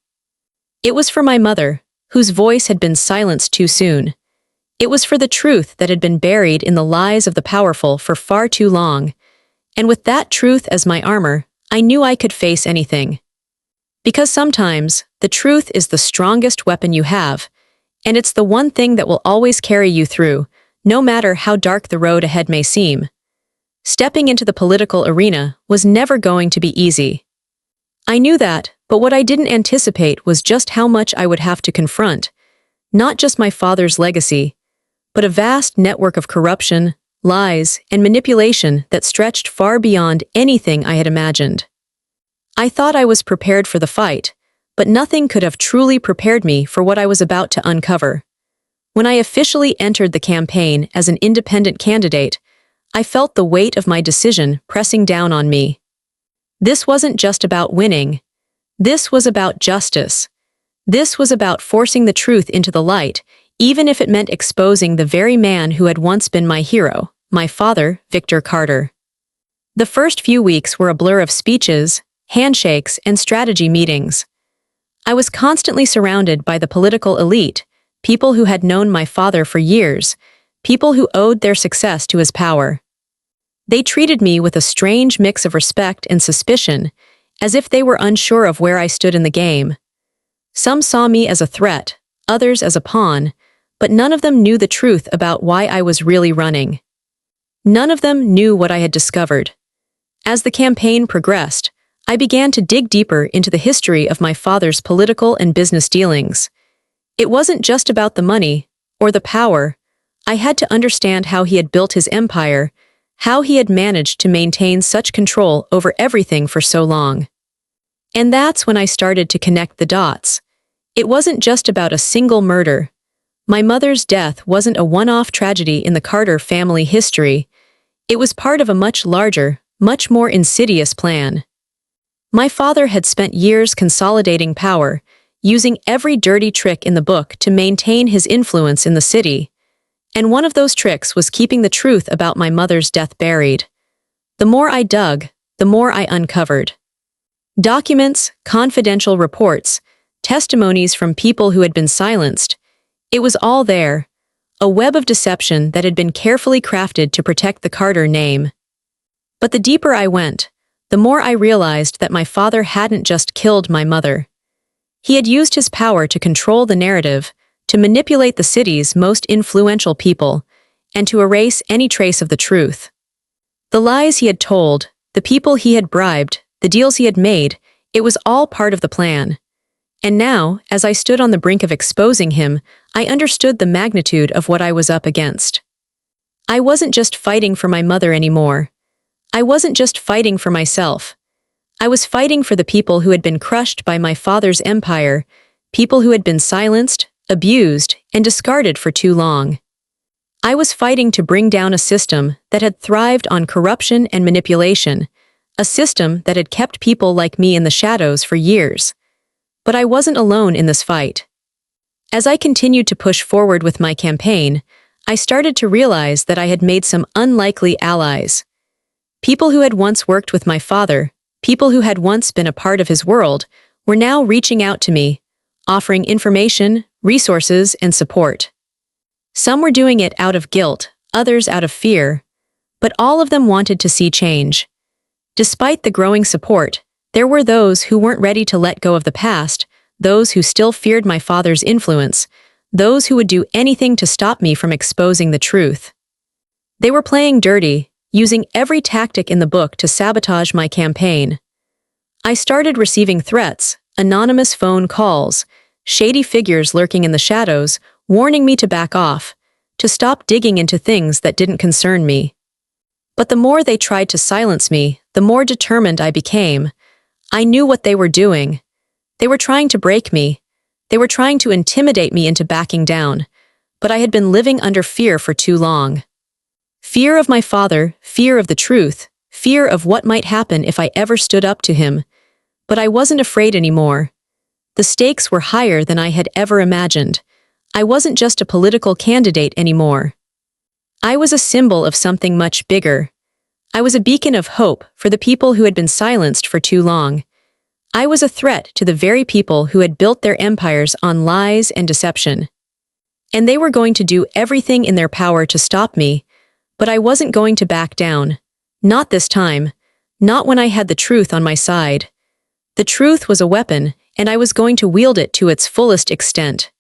It was for my mother, whose voice had been silenced too soon. It was for the truth that had been buried in the lies of the powerful for far too long. And with that truth as my armor, I knew I could face anything. Because sometimes, the truth is the strongest weapon you have, and it's the one thing that will always carry you through, no matter how dark the road ahead may seem. Stepping into the political arena was never going to be easy. I knew that, but what I didn't anticipate was just how much I would have to confront, not just my father's legacy, but a vast network of corruption, lies, and manipulation that stretched far beyond anything I had imagined. I thought I was prepared for the fight, but nothing could have truly prepared me for what I was about to uncover. When I officially entered the campaign as an independent candidate, I felt the weight of my decision pressing down on me. This wasn't just about winning. This was about justice. This was about forcing the truth into the light, even if it meant exposing the very man who had once been my hero, my father, Victor Carter. The first few weeks were a blur of speeches, handshakes, and strategy meetings. I was constantly surrounded by the political elite, people who had known my father for years, people who owed their success to his power. They treated me with a strange mix of respect and suspicion, as if they were unsure of where I stood in the game. Some saw me as a threat, others as a pawn, but none of them knew the truth about why I was really running. None of them knew what I had discovered. As the campaign progressed, I began to dig deeper into the history of my father's political and business dealings. It wasn't just about the money or the power. I had to understand how he had built his empire, how he had managed to maintain such control over everything for so long. And that's when I started to connect the dots. It wasn't just about a single murder. My mother's death wasn't a one-off tragedy in the Carter family history. It was part of a much larger, much more insidious plan. My father had spent years consolidating power, using every dirty trick in the book to maintain his influence in the city. And one of those tricks was keeping the truth about my mother's death buried. The more I dug, the more I uncovered. Documents, confidential reports, testimonies from people who had been silenced. It was all there, a web of deception that had been carefully crafted to protect the Carter name. But the deeper I went, the more I realized that my father hadn't just killed my mother. He had used his power to control the narrative, to manipulate the city's most influential people, and to erase any trace of the truth. The lies he had told, the people he had bribed, the deals he had made, it was all part of the plan. And now, as I stood on the brink of exposing him, I understood the magnitude of what I was up against. I wasn't just fighting for my mother anymore. I wasn't just fighting for myself. I was fighting for the people who had been crushed by my father's empire, people who had been silenced, abused, and discarded for too long. I was fighting to bring down a system that had thrived on corruption and manipulation, a system that had kept people like me in the shadows for years. But I wasn't alone in this fight. As I continued to push forward with my campaign, I started to realize that I had made some unlikely allies. People who had once worked with my father, people who had once been a part of his world, were now reaching out to me, offering information, resources, and support. Some were doing it out of guilt, others out of fear, but all of them wanted to see change. Despite the growing support, there were those who weren't ready to let go of the past, those who still feared my father's influence, those who would do anything to stop me from exposing the truth. They were playing dirty, using every tactic in the book to sabotage my campaign. I started receiving threats, anonymous phone calls, shady figures lurking in the shadows, warning me to back off, to stop digging into things that didn't concern me. But the more they tried to silence me, the more determined I became. I knew what they were doing. They were trying to break me. They were trying to intimidate me into backing down. But I had been living under fear for too long. Fear of my father, fear of the truth, fear of what might happen if I ever stood up to him. But I wasn't afraid anymore. The stakes were higher than I had ever imagined. I wasn't just a political candidate anymore. I was a symbol of something much bigger. I was a beacon of hope for the people who had been silenced for too long. I was a threat to the very people who had built their empires on lies and deception. And they were going to do everything in their power to stop me, but I wasn't going to back down. Not this time. Not when I had the truth on my side. The truth was a weapon, and I was going to wield it to its fullest extent.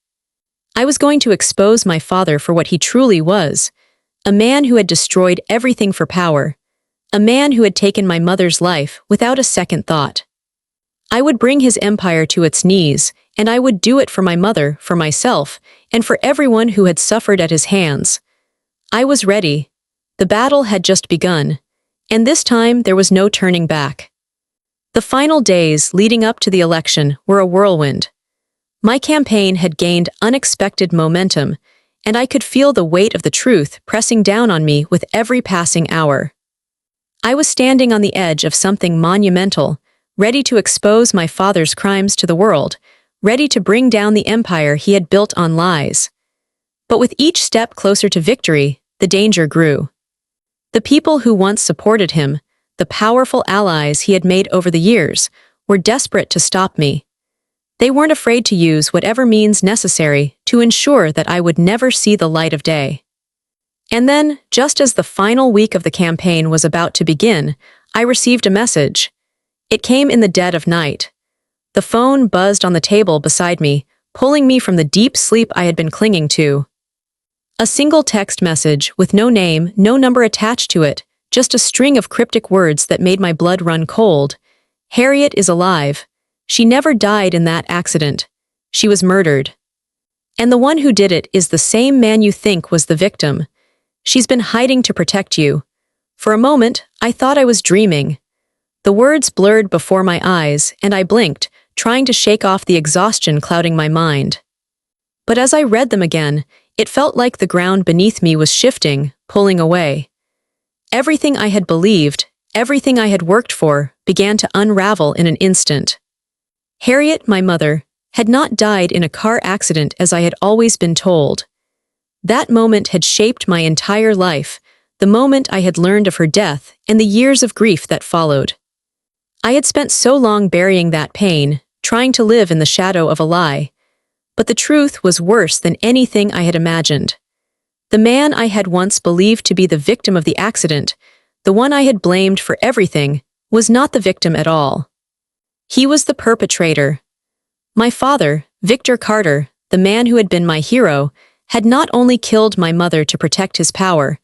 I was going to expose my father for what he truly was, a man who had destroyed everything for power, a man who had taken my mother's life without a second thought. I would bring his empire to its knees, and I would do it for my mother, for myself, and for everyone who had suffered at his hands. I was ready. The battle had just begun, and this time there was no turning back. The final days leading up to the election were a whirlwind. My campaign had gained unexpected momentum, and I could feel the weight of the truth pressing down on me with every passing hour. I was standing on the edge of something monumental, ready to expose my father's crimes to the world, ready to bring down the empire he had built on lies. But with each step closer to victory, the danger grew. The people who once supported him, the powerful allies he had made over the years, were desperate to stop me. They weren't afraid to use whatever means necessary to ensure that I would never see the light of day. And then, just as the final week of the campaign was about to begin, I received a message. It came in the dead of night. The phone buzzed on the table beside me, pulling me from the deep sleep I had been clinging to. A single text message with no name, no number attached to it, just a string of cryptic words that made my blood run cold. Harriet is alive. She never died in that accident. She was murdered. And the one who did it is the same man you think was the victim. She's been hiding to protect you. For a moment, I thought I was dreaming. The words blurred before my eyes, and I blinked, trying to shake off the exhaustion clouding my mind. But as I read them again, it felt like the ground beneath me was shifting, pulling away. Everything I had believed, everything I had worked for, began to unravel in an instant. Harriet, my mother, had not died in a car accident as I had always been told. That moment had shaped my entire life, the moment I had learned of her death and the years of grief that followed. I had spent so long burying that pain, trying to live in the shadow of a lie. But the truth was worse than anything I had imagined. The man I had once believed to be the victim of the accident, the one I had blamed for everything, was not the victim at all. He was the perpetrator. My father, Victor Carter, the man who had been my hero, had not only killed my mother to protect his power,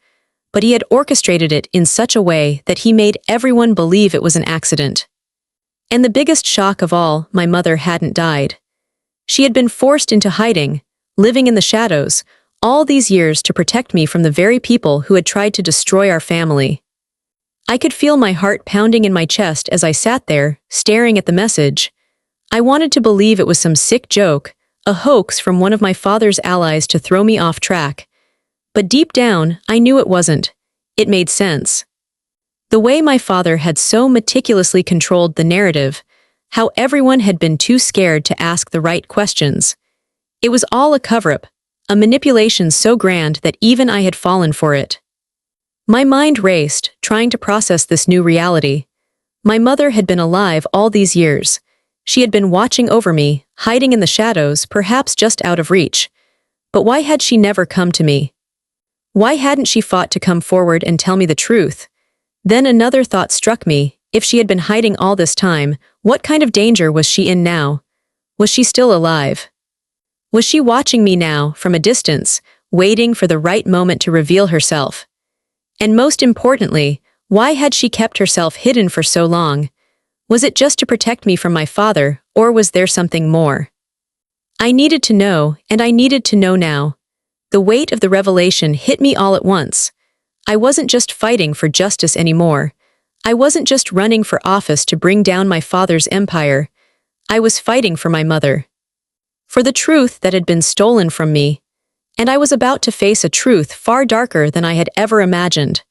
but he had orchestrated it in such a way that he made everyone believe it was an accident. And the biggest shock of all, my mother hadn't died. She had been forced into hiding, living in the shadows, all these years to protect me from the very people who had tried to destroy our family. I could feel my heart pounding in my chest as I sat there, staring at the message. I wanted to believe it was some sick joke, a hoax from one of my father's allies to throw me off track. But deep down, I knew it wasn't. It made sense. The way my father had so meticulously controlled the narrative, how everyone had been too scared to ask the right questions. It was all a cover-up, a manipulation so grand that even I had fallen for it. My mind raced, trying to process this new reality. My mother had been alive all these years. She had been watching over me, hiding in the shadows, perhaps just out of reach. But why had she never come to me? Why hadn't she fought to come forward and tell me the truth? Then another thought struck me. If she had been hiding all this time, what kind of danger was she in now? Was she still alive? Was she watching me now, from a distance, waiting for the right moment to reveal herself? And most importantly, why had she kept herself hidden for so long? Was it just to protect me from my father, or was there something more? I needed to know, and I needed to know now. The weight of the revelation hit me all at once. I wasn't just fighting for justice anymore. I wasn't just running for office to bring down my father's empire. I was fighting for my mother. For the truth that had been stolen from me. And I was about to face a truth far darker than I had ever imagined.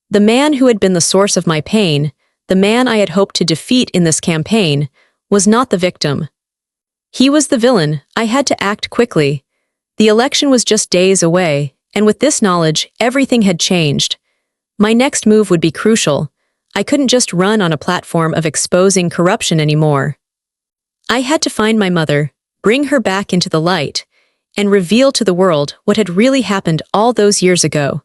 The man who had been the source of my pain, the man I had hoped to defeat in this campaign, was not the victim. He was the villain. I had to act quickly. The election was just days away, and with this knowledge, everything had changed. My next move would be crucial. I couldn't just run on a platform of exposing corruption anymore. I had to find my mother, bring her back into the light, and reveal to the world what had really happened all those years ago.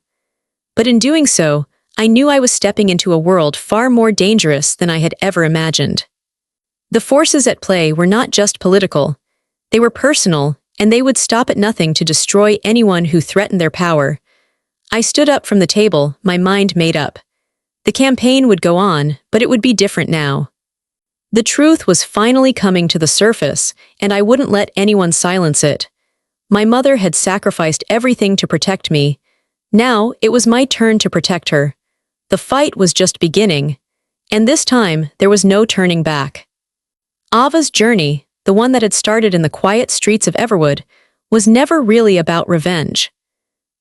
But in doing so, I knew I was stepping into a world far more dangerous than I had ever imagined. The forces at play were not just political. They were personal, and they would stop at nothing to destroy anyone who threatened their power. I stood up from the table, my mind made up. The campaign would go on, but it would be different now. The truth was finally coming to the surface, and I wouldn't let anyone silence it. My mother had sacrificed everything to protect me. Now, it was my turn to protect her. The fight was just beginning, and this time, there was no turning back. Ava's journey, the one that had started in the quiet streets of Everwood, was never really about revenge.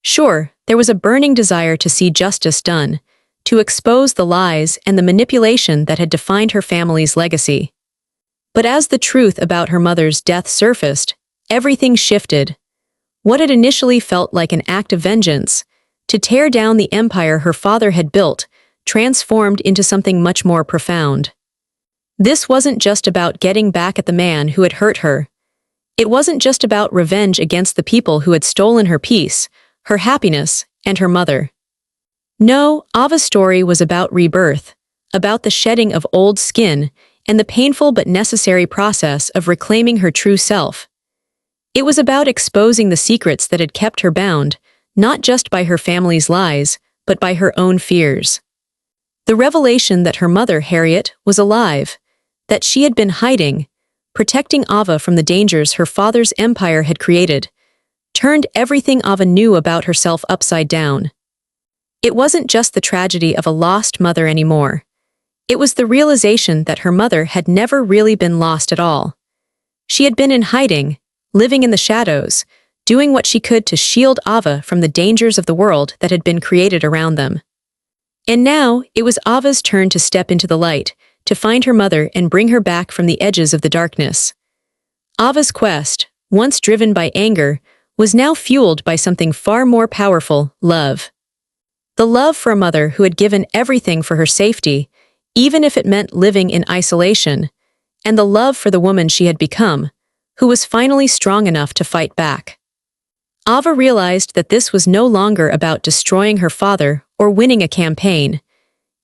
Sure, there was a burning desire to see justice done, to expose the lies and the manipulation that had defined her family's legacy. But as the truth about her mother's death surfaced, everything shifted. What had initially felt like an act of vengeance, to tear down the empire her father had built, transformed into something much more profound. This wasn't just about getting back at the man who had hurt her. It wasn't just about revenge against the people who had stolen her peace, her happiness, and her mother. No, Ava's story was about rebirth, about the shedding of old skin, and the painful but necessary process of reclaiming her true self. It was about exposing the secrets that had kept her bound, not just by her family's lies, but by her own fears. The revelation that her mother, Harriet, was alive, that she had been hiding, protecting Ava from the dangers her father's empire had created, turned everything Ava knew about herself upside down. It wasn't just the tragedy of a lost mother anymore. It was the realization that her mother had never really been lost at all. She had been in hiding, living in the shadows, doing what she could to shield Ava from the dangers of the world that had been created around them. And now, it was Ava's turn to step into the light, to find her mother and bring her back from the edges of the darkness. Ava's quest, once driven by anger, was now fueled by something far more powerful: love. The love for a mother who had given everything for her safety, even if it meant living in isolation, and the love for the woman she had become, who was finally strong enough to fight back. Ava realized that this was no longer about destroying her father or winning a campaign.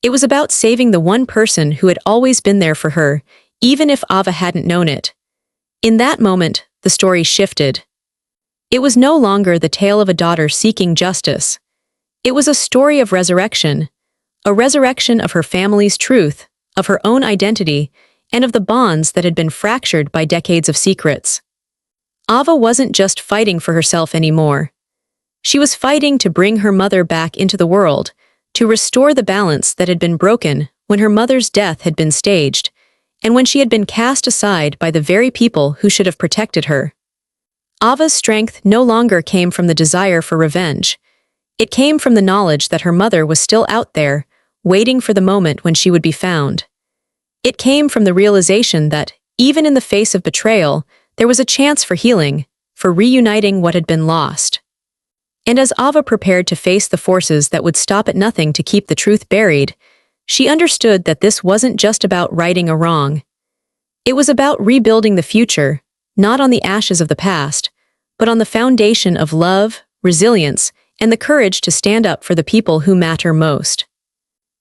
It was about saving the one person who had always been there for her, even if Ava hadn't known it. In that moment, the story shifted. It was no longer the tale of a daughter seeking justice. It was a story of resurrection, a resurrection of her family's truth, of her own identity, and of the bonds that had been fractured by decades of secrets. Ava wasn't just fighting for herself anymore. She was fighting to bring her mother back into the world, to restore the balance that had been broken when her mother's death had been staged, and when she had been cast aside by the very people who should have protected her. Ava's strength no longer came from the desire for revenge. It came from the knowledge that her mother was still out there, waiting for the moment when she would be found. It came from the realization that, even in the face of betrayal, there was a chance for healing, for reuniting what had been lost. And as Ava prepared to face the forces that would stop at nothing to keep the truth buried, she understood that this wasn't just about righting a wrong. It was about rebuilding the future, not on the ashes of the past, but on the foundation of love, resilience, and the courage to stand up for the people who matter most.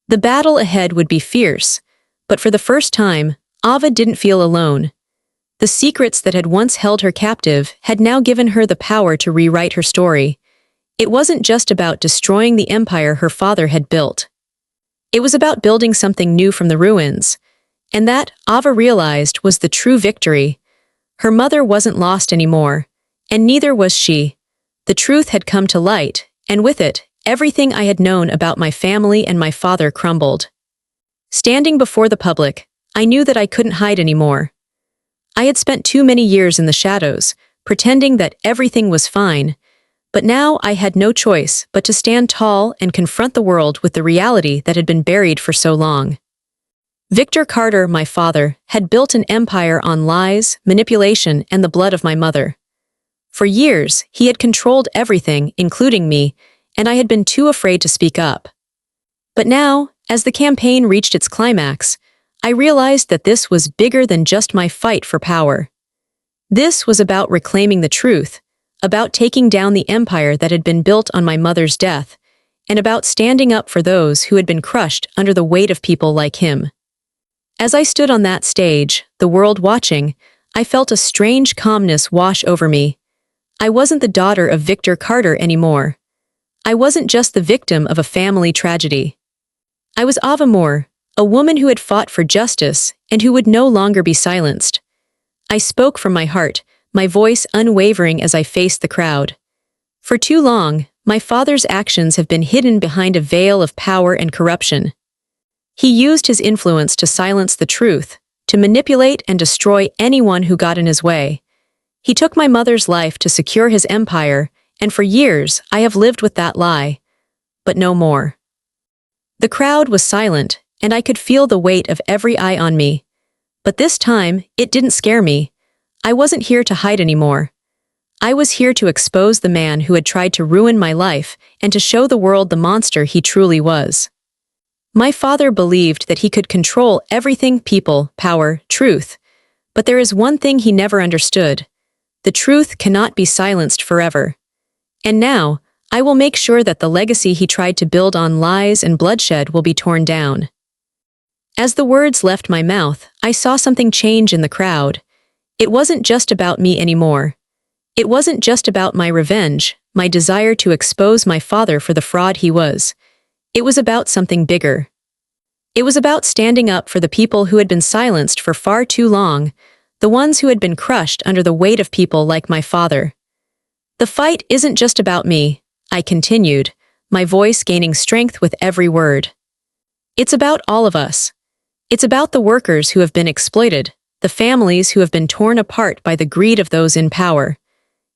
The battle ahead would be fierce, but for the first time, Ava didn't feel alone. The secrets that had once held her captive had now given her the power to rewrite her story. It wasn't just about destroying the empire her father had built. It was about building something new from the ruins, and that, Ava realized, was the true victory. Her mother wasn't lost anymore, and neither was she. The truth had come to light, and with it, everything I had known about my family and my father crumbled. Standing before the public, I knew that I couldn't hide anymore. I had spent too many years in the shadows, pretending that everything was fine, but now I had no choice but to stand tall and confront the world with the reality that had been buried for so long. Victor Carter, my father, had built an empire on lies, manipulation, and the blood of my mother. For years, he had controlled everything, including me, and I had been too afraid to speak up. But now, as the campaign reached its climax, I realized that this was bigger than just my fight for power. This was about reclaiming the truth, about taking down the empire that had been built on my mother's death, and about standing up for those who had been crushed under the weight of people like him. As I stood on that stage, the world watching, I felt a strange calmness wash over me. I wasn't the daughter of Victor Carter anymore. I wasn't just the victim of a family tragedy. I was Ava Moore, a woman who had fought for justice and who would no longer be silenced. I spoke from my heart, my voice unwavering as I faced the crowd. For too long, my father's actions have been hidden behind a veil of power and corruption. He used his influence to silence the truth, to manipulate and destroy anyone who got in his way. He took my mother's life to secure his empire, and for years I have lived with that lie. But no more. The crowd was silent, and I could feel the weight of every eye on me. But this time, it didn't scare me. I wasn't here to hide anymore. I was here to expose the man who had tried to ruin my life and to show the world the monster he truly was. My father believed that he could control everything: people, power, truth. But there is one thing he never understood. The truth cannot be silenced forever. And now, I will make sure that the legacy he tried to build on lies and bloodshed will be torn down. As the words left my mouth, I saw something change in the crowd. It wasn't just about me anymore. It wasn't just about my revenge, my desire to expose my father for the fraud he was. It was about something bigger. It was about standing up for the people who had been silenced for far too long, the ones who had been crushed under the weight of people like my father. The fight isn't just about me, I continued, my voice gaining strength with every word. It's about all of us. It's about the workers who have been exploited, the families who have been torn apart by the greed of those in power.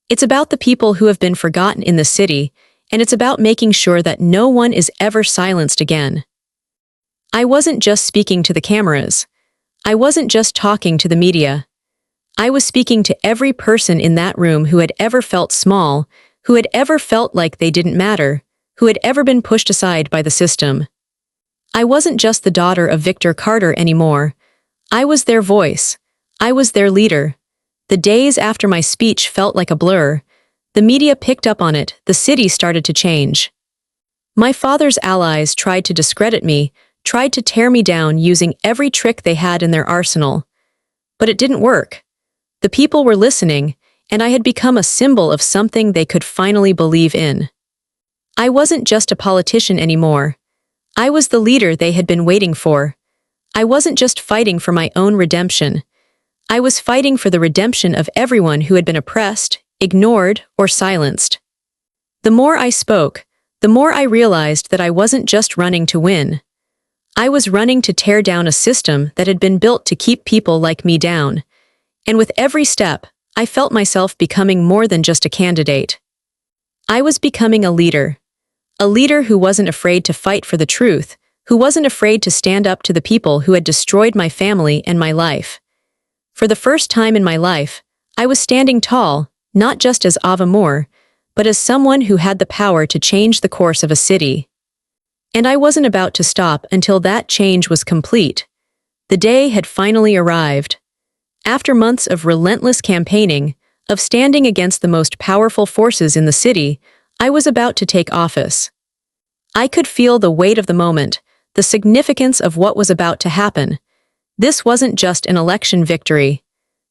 It's about the people who have been forgotten in the city, and it's about making sure that no one is ever silenced again. I wasn't just speaking to the cameras. I wasn't just talking to the media. I was speaking to every person in that room who had ever felt small, who had ever felt like they didn't matter, who had ever been pushed aside by the system. I wasn't just the daughter of Victor Carter anymore. I was their voice. I was their leader. The days after my speech felt like a blur. The media picked up on it, the city started to change. My father's allies tried to discredit me, tried to tear me down using every trick they had in their arsenal. But it didn't work. The people were listening, and I had become a symbol of something they could finally believe in. I wasn't just a politician anymore. I was the leader they had been waiting for. I wasn't just fighting for my own redemption. I was fighting for the redemption of everyone who had been oppressed, ignored, or silenced. The more I spoke, the more I realized that I wasn't just running to win. I was running to tear down a system that had been built to keep people like me down. And with every step, I felt myself becoming more than just a candidate. I was becoming a leader who wasn't afraid to fight for the truth, who wasn't afraid to stand up to the people who had destroyed my family and my life. For the first time in my life, I was standing tall, not just as Ava Moore, but as someone who had the power to change the course of a city. And I wasn't about to stop until that change was complete. The day had finally arrived. After months of relentless campaigning, of standing against the most powerful forces in the city, I was about to take office. I could feel the weight of the moment, the significance of what was about to happen. This wasn't just an election victory.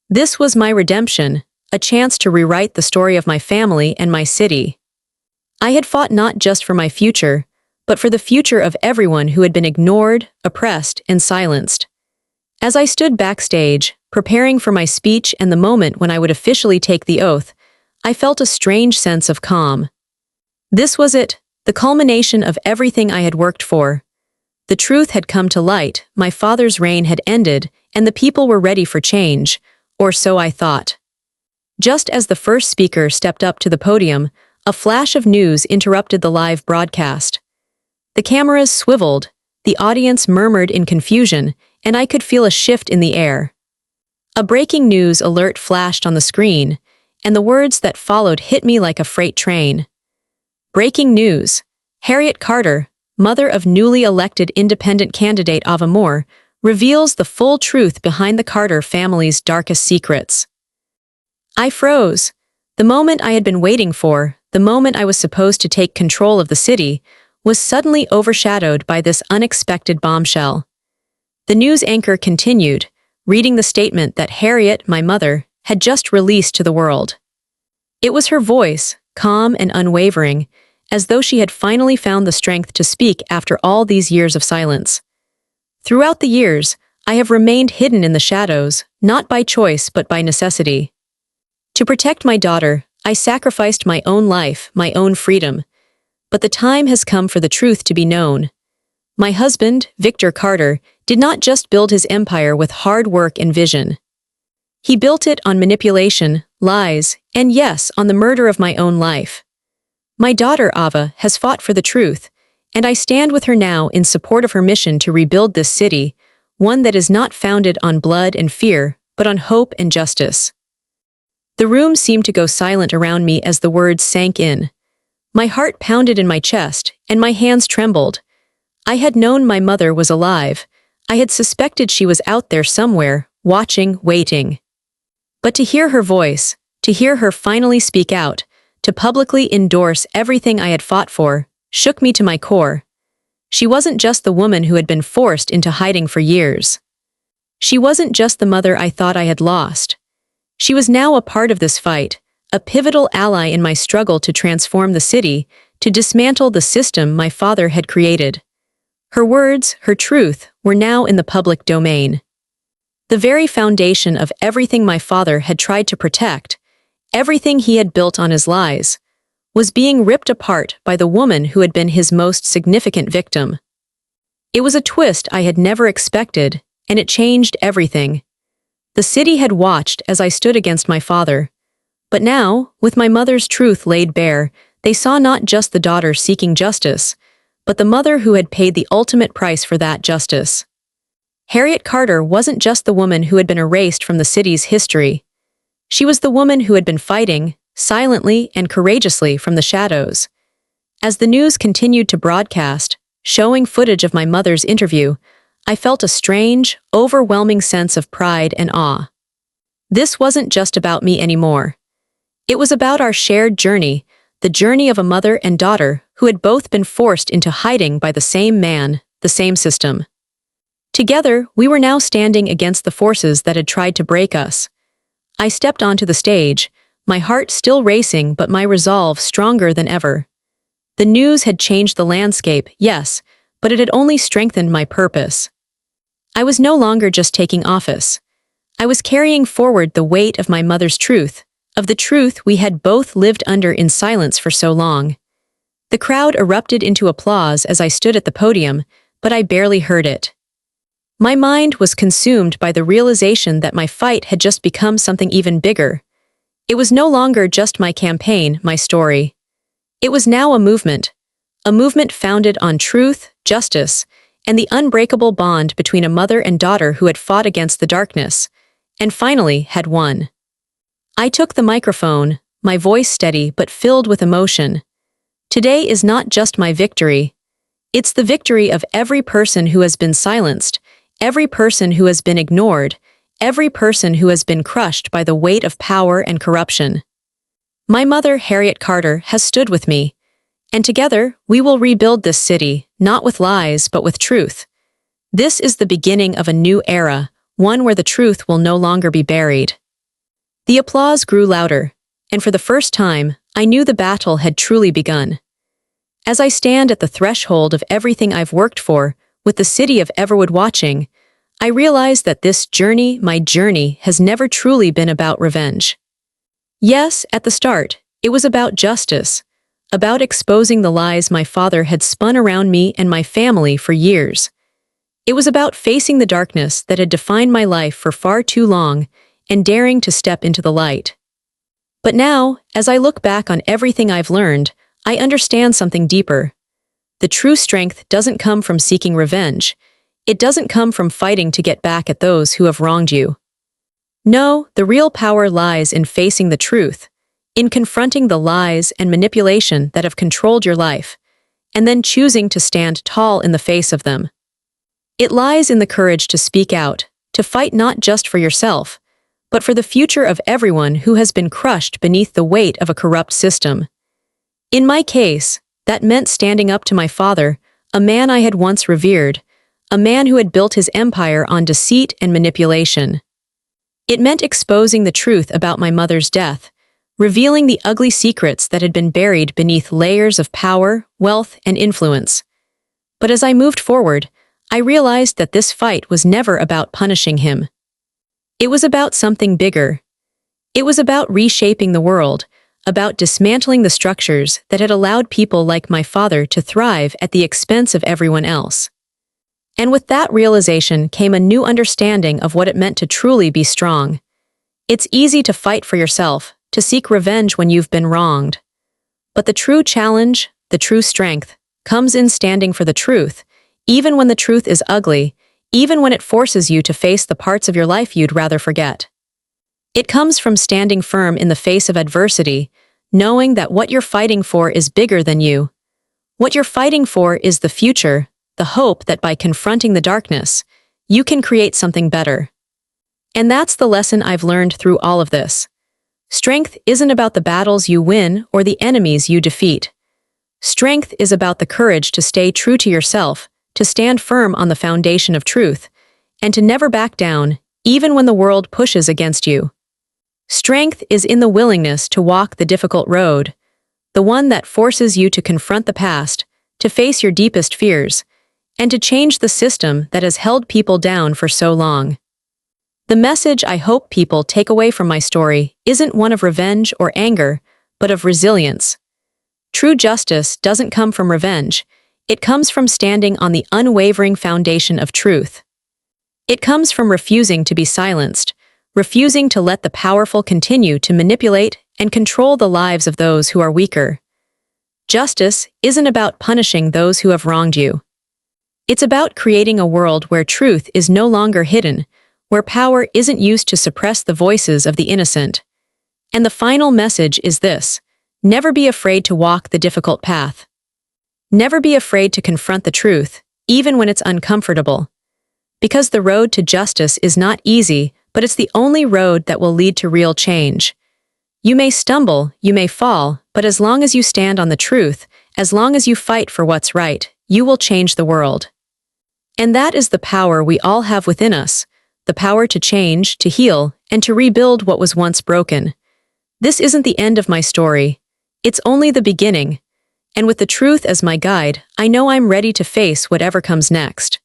This was my redemption, a chance to rewrite the story of my family and my city. I had fought not just for my future, but for the future of everyone who had been ignored, oppressed, and silenced. As I stood backstage, preparing for my speech and the moment when I would officially take the oath, I felt a strange sense of calm. This was it, the culmination of everything I had worked for. The truth had come to light, my father's reign had ended, and the people were ready for change, or so I thought. Just as the first speaker stepped up to the podium, a flash of news interrupted the live broadcast. The cameras swiveled, the audience murmured in confusion, and I could feel a shift in the air. A breaking news alert flashed on the screen, and the words that followed hit me like a freight train. Breaking news. Harriet Carter, mother of newly elected independent candidate Ava Moore, reveals the full truth behind the Carter family's darkest secrets. I froze. The moment I had been waiting for, the moment I was supposed to take control of the city, was suddenly overshadowed by this unexpected bombshell. The news anchor continued, reading the statement that Harriet, my mother, had just released to the world. It was her voice, calm and unwavering, as though she had finally found the strength to speak after all these years of silence. Throughout the years, I have remained hidden in the shadows, not by choice but by necessity. To protect my daughter, I sacrificed my own life, my own freedom. But the time has come for the truth to be known. My husband, Victor Carter, did not just build his empire with hard work and vision. He built it on manipulation, lies, and yes, on the murder of my own life. My daughter, Ava, has fought for the truth, and I stand with her now in support of her mission to rebuild this city, one that is not founded on blood and fear, but on hope and justice. The room seemed to go silent around me as the words sank in. My heart pounded in my chest, and my hands trembled. I had known my mother was alive. I had suspected she was out there somewhere, watching, waiting. But to hear her voice, to hear her finally speak out, to publicly endorse everything I had fought for, shook me to my core. She wasn't just the woman who had been forced into hiding for years. She wasn't just the mother I thought I had lost. She was now a part of this fight, a pivotal ally in my struggle to transform the city, to dismantle the system my father had created. Her words, her truth, were now in the public domain. The very foundation of everything my father had tried to protect, Everything he had built on his lies was being ripped apart by the woman who had been his most significant victim. It was a twist I had never expected, and it changed everything. The city had watched as I stood against my father. But now, with my mother's truth laid bare, they saw not just the daughter seeking justice, but the mother who had paid the ultimate price for that justice. Harriet Carter wasn't just the woman who had been erased from the city's history. She was the woman who had been fighting, silently and courageously from the shadows. As the news continued to broadcast, showing footage of my mother's interview, I felt a strange, overwhelming sense of pride and awe. This wasn't just about me anymore. It was about our shared journey, the journey of a mother and daughter who had both been forced into hiding by the same man, the same system. Together, we were now standing against the forces that had tried to break us. I stepped onto the stage, my heart still racing but my resolve stronger than ever. The news had changed the landscape, yes, but it had only strengthened my purpose. I was no longer just taking office. I was carrying forward the weight of my mother's truth, of the truth we had both lived under in silence for so long. The crowd erupted into applause as I stood at the podium, but I barely heard it. My mind was consumed by the realization that my fight had just become something even bigger. It was no longer just my campaign, my story. It was now a movement founded on truth, justice, and the unbreakable bond between a mother and daughter who had fought against the darkness, and finally had won. I took the microphone, my voice steady but filled with emotion. Today is not just my victory. It's the victory of every person who has been silenced, every person who has been ignored, every person who has been crushed by the weight of power and corruption. My mother, Harriet Carter, has stood with me, and together we will rebuild this city, not with lies but with truth. This is the beginning of a new era, one where the truth will no longer be buried. The applause grew louder, and for the first time, I knew the battle had truly begun. As I stand at the threshold of everything I've worked for, with the city of Everwood watching, I realize that this journey, my journey, has never truly been about revenge. Yes, at the start, it was about justice, about exposing the lies my father had spun around me and my family for years. It was about facing the darkness that had defined my life for far too long and daring to step into the light. But now, as I look back on everything I've learned, I understand something deeper. The true strength doesn't come from seeking revenge. It doesn't come from fighting to get back at those who have wronged you. No, the real power lies in facing the truth, in confronting the lies and manipulation that have controlled your life, and then choosing to stand tall in the face of them. It lies in the courage to speak out, to fight not just for yourself, but for the future of everyone who has been crushed beneath the weight of a corrupt system. In my case, that meant standing up to my father, a man I had once revered, a man who had built his empire on deceit and manipulation. It meant exposing the truth about my mother's death, revealing the ugly secrets that had been buried beneath layers of power, wealth, and influence. But as I moved forward, I realized that this fight was never about punishing him. It was about something bigger. It was about reshaping the world, about dismantling the structures that had allowed people like my father to thrive at the expense of everyone else. And with that realization came a new understanding of what it meant to truly be strong. It's easy to fight for yourself, to seek revenge when you've been wronged. But the true challenge, the true strength, comes in standing for the truth, even when the truth is ugly, even when it forces you to face the parts of your life you'd rather forget. It comes from standing firm in the face of adversity, knowing that what you're fighting for is bigger than you. What you're fighting for is the future, the hope that by confronting the darkness, you can create something better. And that's the lesson I've learned through all of this. Strength isn't about the battles you win or the enemies you defeat. Strength is about the courage to stay true to yourself, to stand firm on the foundation of truth, and to never back down, even when the world pushes against you. Strength is in the willingness to walk the difficult road, the one that forces you to confront the past, to face your deepest fears, and to change the system that has held people down for so long. The message I hope people take away from my story isn't one of revenge or anger, but of resilience. True justice doesn't come from revenge. It comes from standing on the unwavering foundation of truth. It comes from refusing to be silenced, refusing to let the powerful continue to manipulate and control the lives of those who are weaker. Justice isn't about punishing those who have wronged you. It's about creating a world where truth is no longer hidden, where power isn't used to suppress the voices of the innocent. And the final message is this: never be afraid to walk the difficult path. Never be afraid to confront the truth, even when it's uncomfortable. Because the road to justice is not easy, but it's the only road that will lead to real change. You may stumble, you may fall, but as long as you stand on the truth, as long as you fight for what's right, you will change the world. And that is the power we all have within us, the power to change, to heal, and to rebuild what was once broken. This isn't the end of my story. It's only the beginning. And with the truth as my guide, I know I'm ready to face whatever comes next.